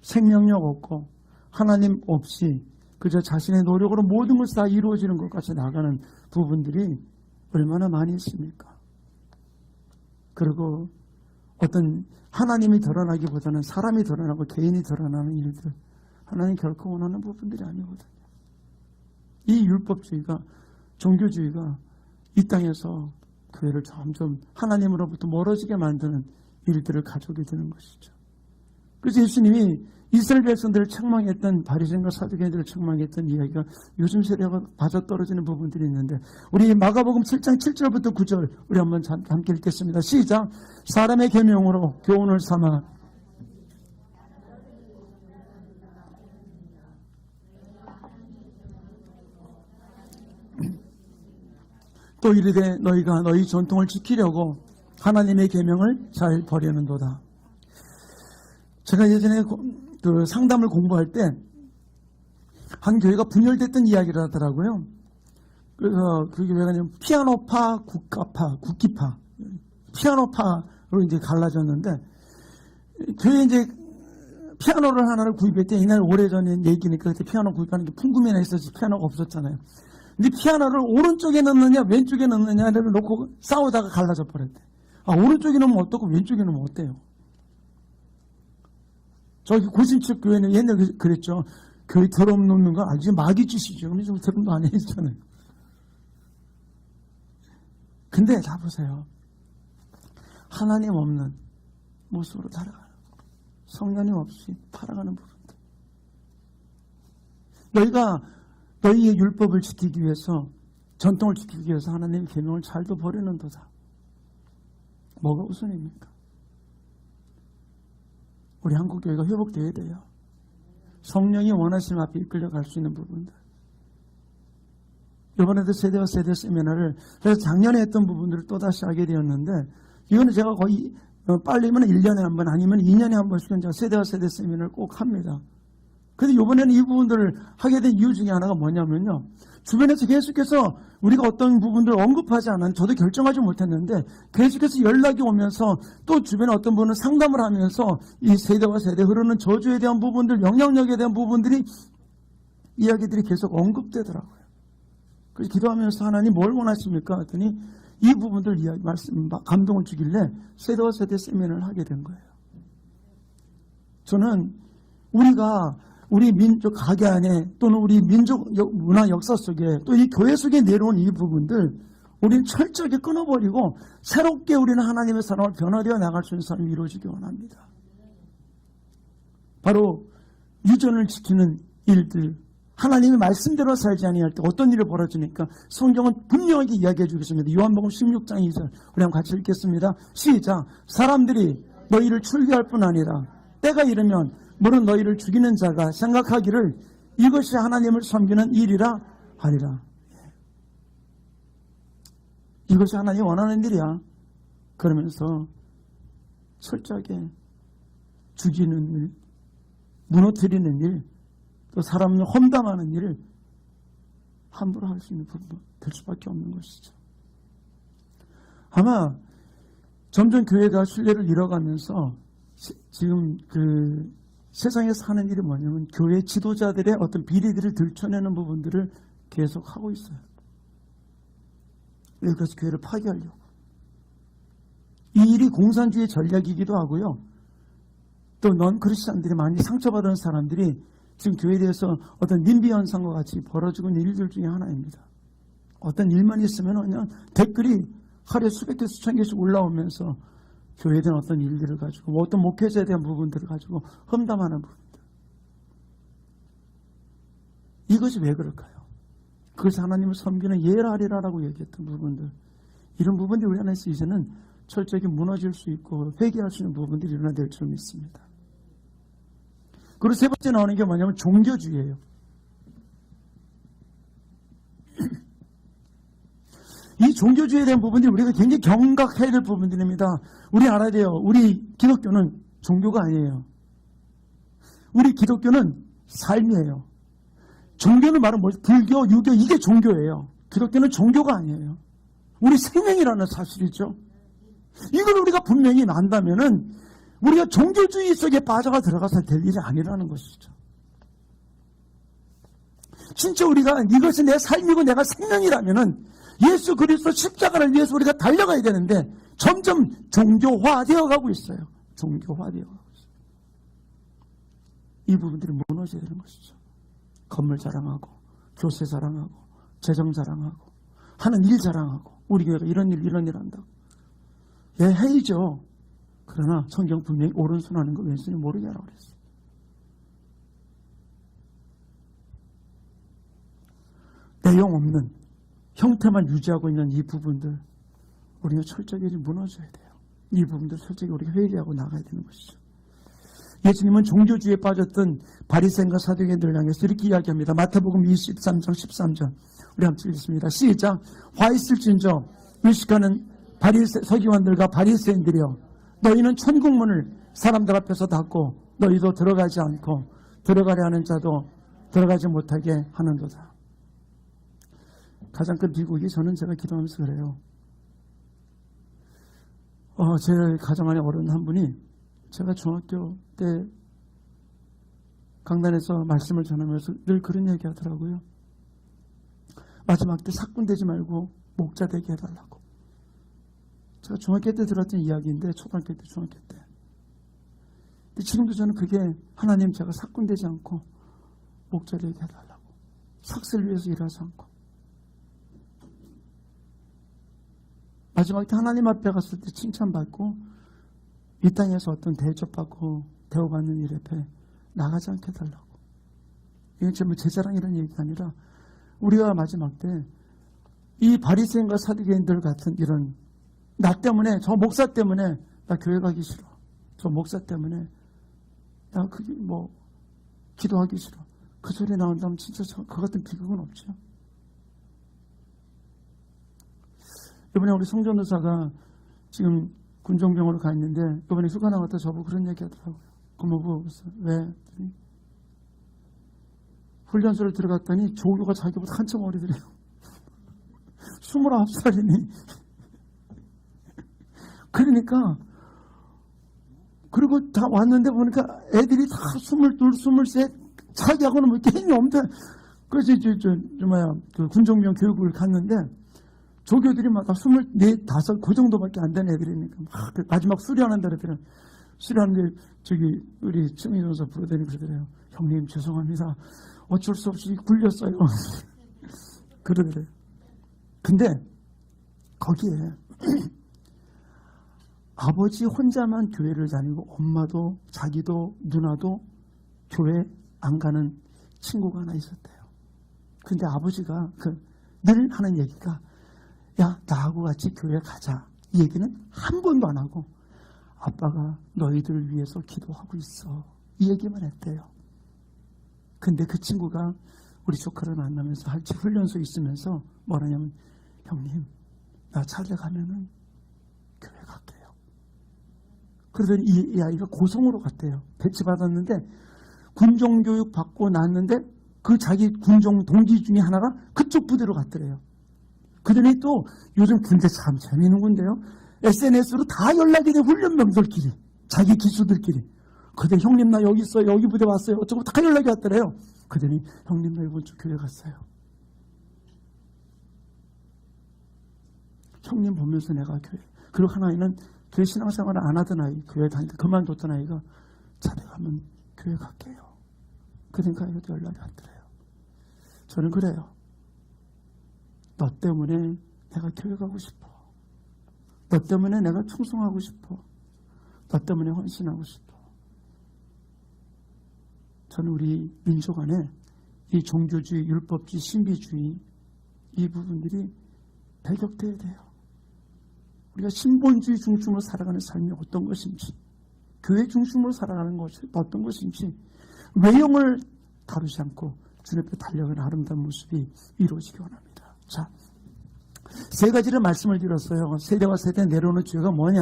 생명력 없고 하나님 없이 그저 자신의 노력으로 모든 것이 다 이루어지는 것까지 나가는 부분들이 얼마나 많이 있습니까? 그리고 어떤 하나님이 드러나기보다는 사람이 드러나고 개인이 드러나는 일들, 하나님 결코 원하는 부분들이 아니거든요. 이 율법주의가, 종교주의가 이 땅에서 교회를 점점 하나님으로부터 멀어지게 만드는 일들을 가져오게 되는 것이죠. 그래서 예수님이 이스라엘 백성들을 책망했던, 바리새인과 사두개인들을 책망했던 이야기가 요즘 세대가 빠져떨어지는 부분들이 있는데, 우리 마가복음 7장 7절부터 9절 우리 한번 함께 읽겠습니다. 시작. 사람의 계명으로 교훈을 삼아 또 이르되 너희가 너희 전통을 지키려고 하나님의 계명을 잘 버리는도다. 제가 예전에 그 상담을 공부할 때 한 교회가 분열됐던 이야기를 하더라고요. 그래서 그 교회가 피아노파, 국가파, 국기파, 피아노파로 이제 갈라졌는데, 교회에 이제 피아노를 하나를 구입했대. 이날 오래전에 얘기니까 그때 피아노 구입하는 게 풍금이나 있었지 피아노가 없었잖아요. 근데 피아노를 오른쪽에 넣느냐 왼쪽에 넣느냐를 놓고 싸우다가 갈라져 버렸대. 아, 오른쪽에 넣으면 어떻고 왼쪽에 넣으면 어때요? 저기 고신축 교회는 옛날에 그랬죠. 교회 더러움 놓는 거 아주 마귀짓이죠. 근데 좀 더러움도 안 했잖아요. 근데 자 보세요. 하나님 없는 모습으로 살아가는, 성령님 없이 살아가는 부분들. 너희가 너희의 율법을 지키기 위해서, 전통을 지키기 위해서 하나님의 계명을 잘도 버리는도다. 뭐가 우선입니까? 우리 한국교회가 회복되어야 돼요. 성령이 원하시는 앞에 이끌려갈 수 있는 부분들. 이번에도 세대와 세대 세미나를, 그래서 작년에 했던 부분들을 또다시 하게 되었는데, 이거는 제가 거의 빨리면 1년에 한 번 아니면 2년에 한 번씩은 제가 세대와 세대 세미나를 꼭 합니다. 근데 이번에는 이 부분들을 하게 된 이유 중에 하나가 뭐냐면요. 주변에서 계속해서 우리가 어떤 부분들을 언급하지 않은, 저도 결정하지 못했는데 계속해서 연락이 오면서 또 주변에 어떤 분은 상담을 하면서 이 세대와 세대 흐르는 저주에 대한 부분들, 영향력에 대한 부분들이 이야기들이 계속 언급되더라고요. 그래서 기도하면서 하나님 뭘 원하십니까? 했더니 이 부분들 이야기, 말씀, 감동을 주길래 세대와 세대 세미나를 하게 된 거예요. 저는 우리가 우리 민족 가게 안에 또는 우리 민족 문화 역사 속에 또 이 교회 속에 내려온 이 부분들 우리는 철저하게 끊어버리고 새롭게 우리는 하나님의 사랑을 변화되어 나갈 수 있는 사람이 이루어지기 원합니다. 바로 유전을 지키는 일들, 하나님의 말씀대로 살지 아니할 때 어떤 일이 벌어지니까 성경은 분명하게 이야기해 주겠습니다. 요한복음 16장 2절 우리 한번 같이 읽겠습니다. 시작. 사람들이 너희를 출교할 뿐 아니라 때가 이르면 너는 너희를 죽이는 자가 생각하기를 이것이 하나님을 섬기는 일이라 하리라. 이것이 하나님이 원하는 일이야. 그러면서 철저하게 죽이는 일, 무너뜨리는 일, 또 사람을 험담하는 일을 함부로 할 수 있는 부분 될 수밖에 없는 것이죠. 아마 점점 교회가 신뢰를 잃어가면서 지금 세상에서 하는 일이 뭐냐면 교회 지도자들의 어떤 비리들을 들춰내는 부분들을 계속 하고 있어요. 그래서 교회를 파괴하려고. 이 일이 공산주의 전략이기도 하고요. 또 넌 크리스찬들이 많이 상처받은 사람들이 지금 교회에 대해서 어떤 님비 현상과 같이 벌어지고 있는 일들 중에 하나입니다. 어떤 일만 있으면 그냥 댓글이 하루에 수백 개 수천 개씩 올라오면서 교회에 대한 어떤 일들을 가지고 어떤 목회자에 대한 부분들을 가지고 험담하는 부분들. 이것이 왜 그럴까요? 그것이 하나님을 섬기는 예라리라라고 얘기했던 부분들. 이런 부분들이 우리 안에서 이제는 철저하게 무너질 수 있고 회개할 수 있는 부분들이 일어나야 될 줄 믿습니다. 그리고 세 번째 나오는 게 뭐냐면 종교주의예요. 이 종교주의에 대한 부분들이 우리가 굉장히 경각해야 될 부분들입니다. 우리 알아야 돼요. 우리 기독교는 종교가 아니에요. 우리 기독교는 삶이에요. 종교는 말은 뭐죠? 불교, 유교 이게 종교예요. 기독교는 종교가 아니에요. 우리 생명이라는 사실이죠. 이걸 우리가 분명히 안다면은 우리가 종교주의 속에 빠져가 들어가서 될 일이 아니라는 것이죠. 진짜 우리가 이것이 내 삶이고 내가 생명이라면은 예수 그리스도 십자가를 위해서 우리가 달려가야 되는데 점점 종교화되어 가고 있어요. 종교화되어 가고 있어요. 이 부분들이 무너져야 되는 것이죠. 건물 자랑하고 교세 자랑하고 재정 자랑하고 하는 일 자랑하고 우리 교회가 이런 일 한다고. 예, 해이죠. 그러나 성경 분명히 오른손하는 거 왼손이 모르게 하라고 그랬어요. 내용 없는 형태만 유지하고 있는 이 부분들 우리가 철저하게 무너져야 돼요. 이 부분들 철저히 우리가 회개하고 나가야 되는 것이죠. 예수님은 종교주의에 빠졌던 바리새인과 사두개인들을 향해서 이렇게 이야기합니다. 마태복음 23장 13절 우리 함께 읽겠습니다. 시작. 화 있을진저 의식하는 서기관들과 바리새인들이여 너희는 천국문을 사람들 앞에서 닫고 너희도 들어가지 않고 들어가려 하는 자도 들어가지 못하게 하는도다. 가장 큰 비극이 저는 제가 기도하면서 그래요. 제 가정 안에 어른 한 분이 제가 중학교 때 강단에서 말씀을 전하면서 늘 그런 얘기 하더라고요. 마지막 때 사꾼 되지 말고 목자 되게 해달라고. 제가 중학교 때 들었던 이야기인데 초등학교 때 중학교 때. 근데 지금도 저는 그게 하나님 제가 사꾼 되지 않고 목자 되게 해달라고. 삭슬 위해서 일하지 않고. 마지막 때 하나님 앞에 갔을 때 칭찬받고 이 땅에서 어떤 대접받고 대우받는 일 앞에 나가지 않게 해달라고. 이건 전부 제 자랑이라는 얘기가 아니라 우리가 마지막 때 이 바리새인과 사두개인들 같은 이런 나 때문에 저 목사 때문에 나 교회 가기 싫어. 저 목사 때문에 나 그게 기도하기 싫어. 그 소리 나온다면 진짜 그 같은 비극은 없죠. 이번에 우리 성전도사가 지금 군종병으로 가 있는데 이번에 휴가 나갔다 저보고 그런 얘기 하더라고요. 고모부, 그래서 왜? 훈련소를 들어갔더니 조교가 자기보다 한참 어리더래요. 29살이니. 그러니까, 그리고 다 왔는데 보니까 애들이 다 22, 23, 자기하고는 뭐 게임이 없대. 그래서 그 군종병 교육을 갔는데, 조교들이 막 24, 5, 그 정도밖에 안 되는 애들이니까, 막 마지막 수련한다 그러더라고요. 수련하는데, 우리 최민희 전사 부르더니 그러더래요. 형님, 죄송합니다. 어쩔 수 없이 굴렸어요. 그러더래요. 근데, 거기에, 아버지 혼자만 교회를 다니고, 엄마도, 자기도, 누나도 교회 안 가는 친구가 하나 있었대요. 근데 아버지가 늘 하는 얘기가, 야, 나하고 같이 교회 가자. 이 얘기는 한 번도 안 하고, 아빠가 너희들을 위해서 기도하고 있어. 이 얘기만 했대요. 근데 그 친구가 우리 조카를 만나면서 할지 훈련소에 있으면서 뭐라냐면, 형님, 나 찾아가면은 교회 갈게요. 그러더니 이 아이가 고성으로 갔대요. 배치받았는데, 군종교육 받고 났는데, 그 자기 군종 동기 중에 하나가 그쪽 부대로 갔더래요. 그러더니 또 요즘 군대 참 재미있는 군데요. SNS로 다 연락이 돼, 훈련병들끼리. 자기 기수들끼리. 그때 형님 나 여기 있어요. 여기 부대 왔어요. 어쩌고 다 연락이 왔더래요. 그러더니 형님 나 이번 주 교회 갔어요. 형님 보면서 내가 교회. 그리고 하나는 교회 신앙생활을 안 하던 아이, 교회 다니다 그만뒀던 아이가 자네 가면 교회 갈게요. 그러니까 이것도 연락이 왔더래요. 저는 그래요. 너 때문에 내가 교회 가고 싶어. 너 때문에 내가 충성하고 싶어. 너 때문에 헌신하고 싶어. 저는 우리 민족 안에 이 종교주의, 율법주의, 신비주의 이 부분들이 배격돼야 돼요. 우리가 신본주의 중심으로 살아가는 삶이 어떤 것인지, 교회 중심으로 살아가는 것이 어떤 것인지, 외형을 다루지 않고 주님 앞에 달려가는 아름다운 모습이 이루어지기 원합니다. 자, 세 가지를 말씀을 드렸어요. 세대와 세대 내려오는 죄가 뭐냐,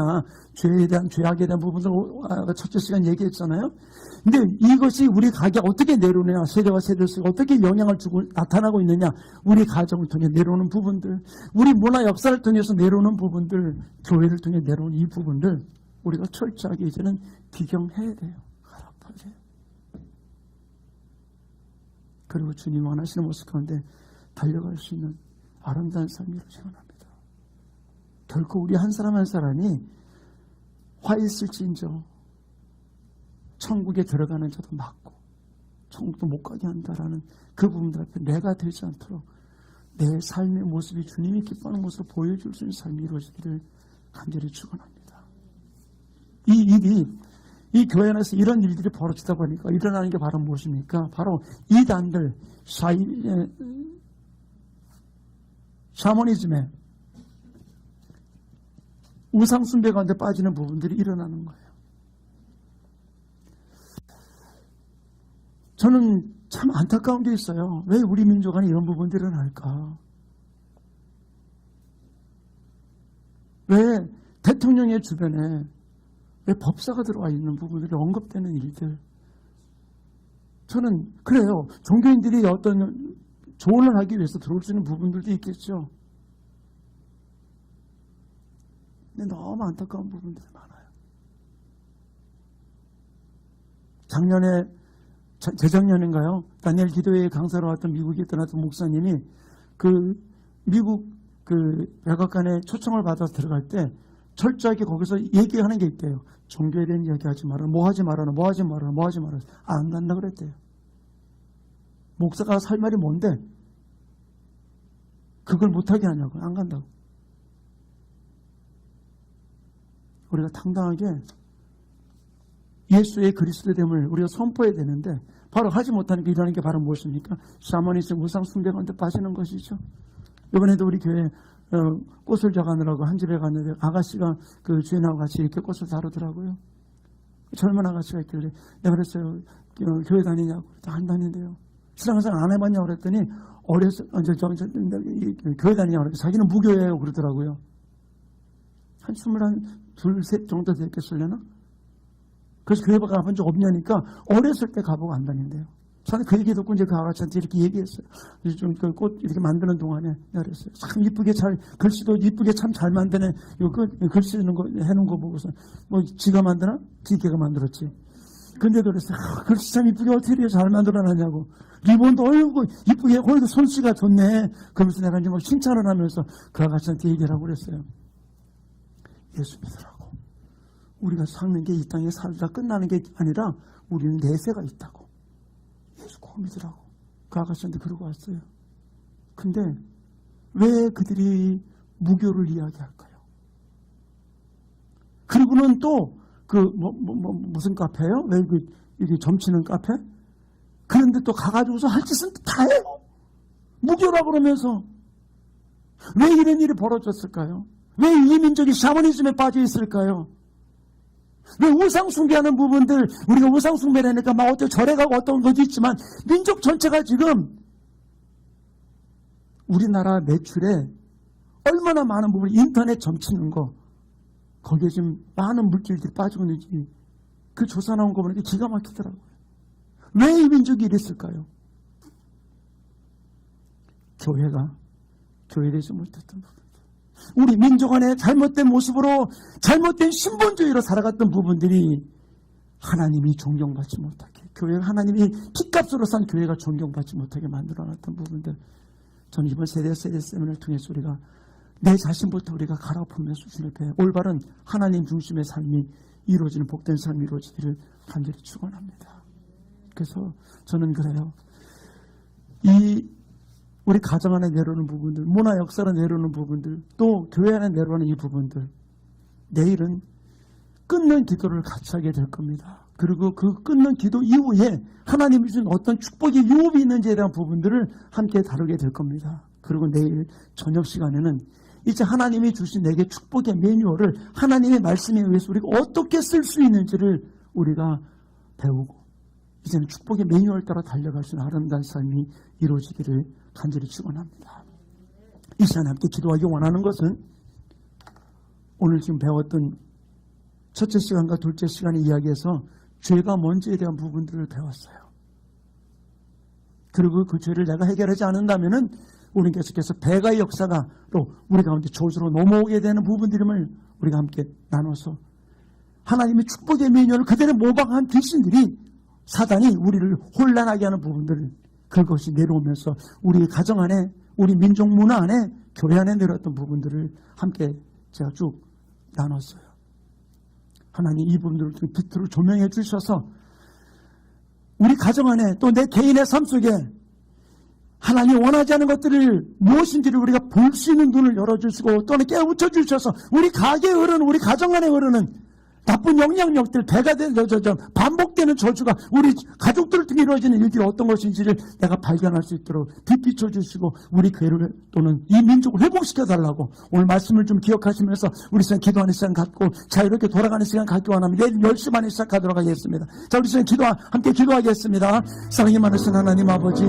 죄에 대한, 죄악에 대한 부분을 첫째 시간 얘기했잖아요. 근데 이것이 우리 가게에 어떻게 내려오느냐, 세대와 세대에서 어떻게 영향을 주고 나타나고 있느냐, 우리 가정을 통해 내려오는 부분들, 우리 문화 역사를 통해서 내려오는 부분들, 교회를 통해 내려오는 이 부분들, 우리가 철저하게 이제는 비경해야 돼요. 알아봐야 돼요. 그리고 주님 원하시는 모습 가운데 달려갈 수 있는 아름다운 삶이 이루어지기 원합니다. 결코 우리 한 사람 한 사람이 화 있을지인저 천국에 들어가는 자도 막고 천국도 못 가게 한다라는 그 부분들 앞에 내가 되지 않도록 내 삶의 모습이 주님이 기뻐하는 모습을 보여줄 수 있는 삶이 이루어지기를 간절히 축원합니다. 이 일이, 이 교회 안에서 이런 일들이 벌어지다 보니까 일어나는 게 바로 무엇입니까? 바로 이단들, 샤머니즘에 우상숭배 가운데 빠지는 부분들이 일어나는 거예요. 저는 참 안타까운 게 있어요. 왜 우리 민족 안에 이런 부분들이 일어날까? 왜 대통령의 주변에 왜 법사가 들어와 있는 부분들이 언급되는 일들. 저는 그래요. 종교인들이 어떤 조언을 하기 위해서 들어올 수 있는 부분들도 있겠죠. 근데 너무 안타까운 부분들이 많아요. 작년에, 재작년인가요? 다니엘 기도회 강사로 왔던 미국에 떠났던 목사님이 미국 백악관에 초청을 받아서 들어갈 때 철저하게 거기서 얘기하는 게 있대요. 종교에 대한 이야기하지 마라. 뭐 하지 말아라. 뭐 하지 말아라. 뭐 하지 말아라. 안 간다 그랬대요. 목사가 살 말이 뭔데? 그걸 못하게 하냐고. 안 간다고. 우리가 당당하게 예수의 그리스도됨을 우리가 선포해야 되는데 바로 하지 못하는 게 일어나는 게 바로 무엇입니까? 샤머니즘, 우상 숭배 가운데 빠지는 것이죠. 이번에도 우리 교회 꽃을 져가느라고 한 집에 갔는데 아가씨가 그 주인하고 같이 이렇게 꽃을 다루더라고요. 젊은 아가씨가 있길래 내가 그랬어요. 교회 다니냐고. 안 다닌대요. 신앙생활 안 해봤냐고 그랬더니 교회 다니냐고 그랬더니 자기는 무교예요 그러더라고요. 한 둘, 셋 정도 됐겠으려나? 그래서 교회 가본 적 없냐니까 어렸을 때 가보고 안 다닌대요. 저는 그 얘기 듣고 이제 그 아가씨한테 이렇게 얘기했어요. 좀 그 꽃 이렇게 만드는 동안에 그랬어요. 참 이쁘게 잘, 글씨도 이쁘게 참 잘 만드네. 이거 글씨 쓰는 거, 해놓은 거 보고서, 뭐, 지가 만드나? 지게가 만들었지. 근데도 그랬어요. 글씨 참 이쁘게 어떻게 이렇게 잘 만들어놨냐고. 리본도 어이구, 이쁘게, 거기도 손씨가 좋네. 그러면서 내가 이제 막 칭찬을 하면서 그 아가씨한테 얘기를 하고 그랬어요. 예수 믿으라고. 우리가 사는 게 이 땅에 살다 끝나는 게 아니라 우리는 내세가 있다고. 예수 꼭 믿으라고. 그 아가씨한테 그러고 왔어요. 근데 왜 그들이 무교를 이야기할까요? 그리고는 또 무슨 카페예요? 왜 이게 점치는 카페? 그런데 또 가가지고서 할 짓은 다 해요. 무교라고 그러면서. 왜 이런 일이 벌어졌을까요? 왜 이 민족이 샤머니즘에 빠져 있을까요? 왜 우상숭배하는 부분들, 우리가 우상숭배를 하니까 막 어떤 절에 가고 어떤 것도 있지만, 민족 전체가 지금 우리나라 매출에 얼마나 많은 부분, 인터넷 점치는 거, 거기에 지금 많은 물질들이 빠지고 있는지, 그 조사 나온 거 보니까 기가 막히더라고요. 왜 이 민족이 이랬을까요? 교회가 교회되지 못했던 부분. 우리 민족 안에 잘못된 모습으로, 잘못된 신본주의로 살아갔던 부분들이 하나님이 존경받지 못하게, 교회가 하나님이 핏값으로 산 교회가 존경받지 못하게 만들어놨던 부분들. 저는 이번 세대 세미나를 통해서 우리가 내 자신부터 우리가 갈아엎으며 수준을 배워 올바른 하나님 중심의 삶이 이루어지는 복된 삶이 이루어지기를 간절히 축원합니다. 그래서 저는 그래요. 우리 가정 안에 내려오는 부분들, 문화 역사로 내려오는 부분들, 또 교회 안에 내려오는 이 부분들, 내일은 끊는 기도를 같이 하게 될 겁니다. 그리고 그 끊는 기도 이후에 하나님이 주신 어떤 축복의 유업이 있는지에 대한 부분들을 함께 다루게 될 겁니다. 그리고 내일 저녁 시간에는 이제 하나님이 주신 내게 축복의 매뉴얼을 하나님의 말씀에 의해서 우리가 어떻게 쓸 수 있는지를 우리가 배우고, 이제는 축복의 매뉴얼 따라 달려갈 수 있는 아름다운 삶이 이루어지기를 간절히 축원합니다. 이 시간에 함께 기도하기 원하는 것은 오늘 지금 배웠던 첫째 시간과 둘째 시간의 이야기에서 죄가 뭔지에 대한 부분들을 배웠어요. 그리고 그 죄를 내가 해결하지 않는다면은 우리는 계속해서 배가의 역사가 또 우리 가운데 저주로 넘어오게 되는 부분들임을 우리가 함께 나눠서 하나님의 축복의 매뉴얼을 그대로 모방한 귀신들이, 사단이 우리를 혼란하게 하는 부분들을, 그것이 내려오면서 우리 가정 안에, 우리 민족 문화 안에, 교회 안에 내려왔던 부분들을 함께 제가 쭉 나눴어요. 하나님 이 부분들을 빛으로 조명해 주셔서 우리 가정 안에 또 내 개인의 삶 속에 하나님이 원하지 않은 것들을 무엇인지를 우리가 볼 수 있는 눈을 열어주시고 또는 깨우쳐 주셔서 우리 가게에 흐르는, 우리 가정 안에 흐르는 나쁜 영향력들, 배가 되는 반복되는 저주가 우리 가족들을 통해 이루어지는 일들이 어떤 것인지를 내가 발견할 수 있도록 빛 비춰주시고 우리 교회를 또는 이 민족을 회복시켜달라고 오늘 말씀을 좀 기억하시면서 우리 시간 기도하는 시간 갖고 자유롭게 돌아가는 시간 갖기 원합니다. 내일 10시 반에 시작하도록 하겠습니다. 자, 우리 시간 함께 기도하겠습니다. 사랑이 많으신 하나님 아버지,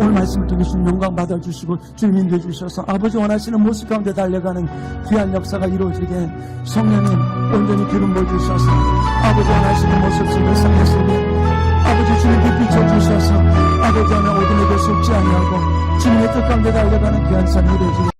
오늘 말씀을 통해 주신 영광 받아주시고 주님 인도해 주셔서 아버지 원하시는 모습 가운데 달려가는 귀한 역사가 이루어지게 성령님 온전히 기름 부어주셔서 아버지 원하시는 모습 속에 삶의 속에 아버지 주님 빛 비춰주셔서 아버지 안에 어둠에게 속지 아니하고 주님의 뜻 가운데 달려가는 귀한 삶이 이루어지게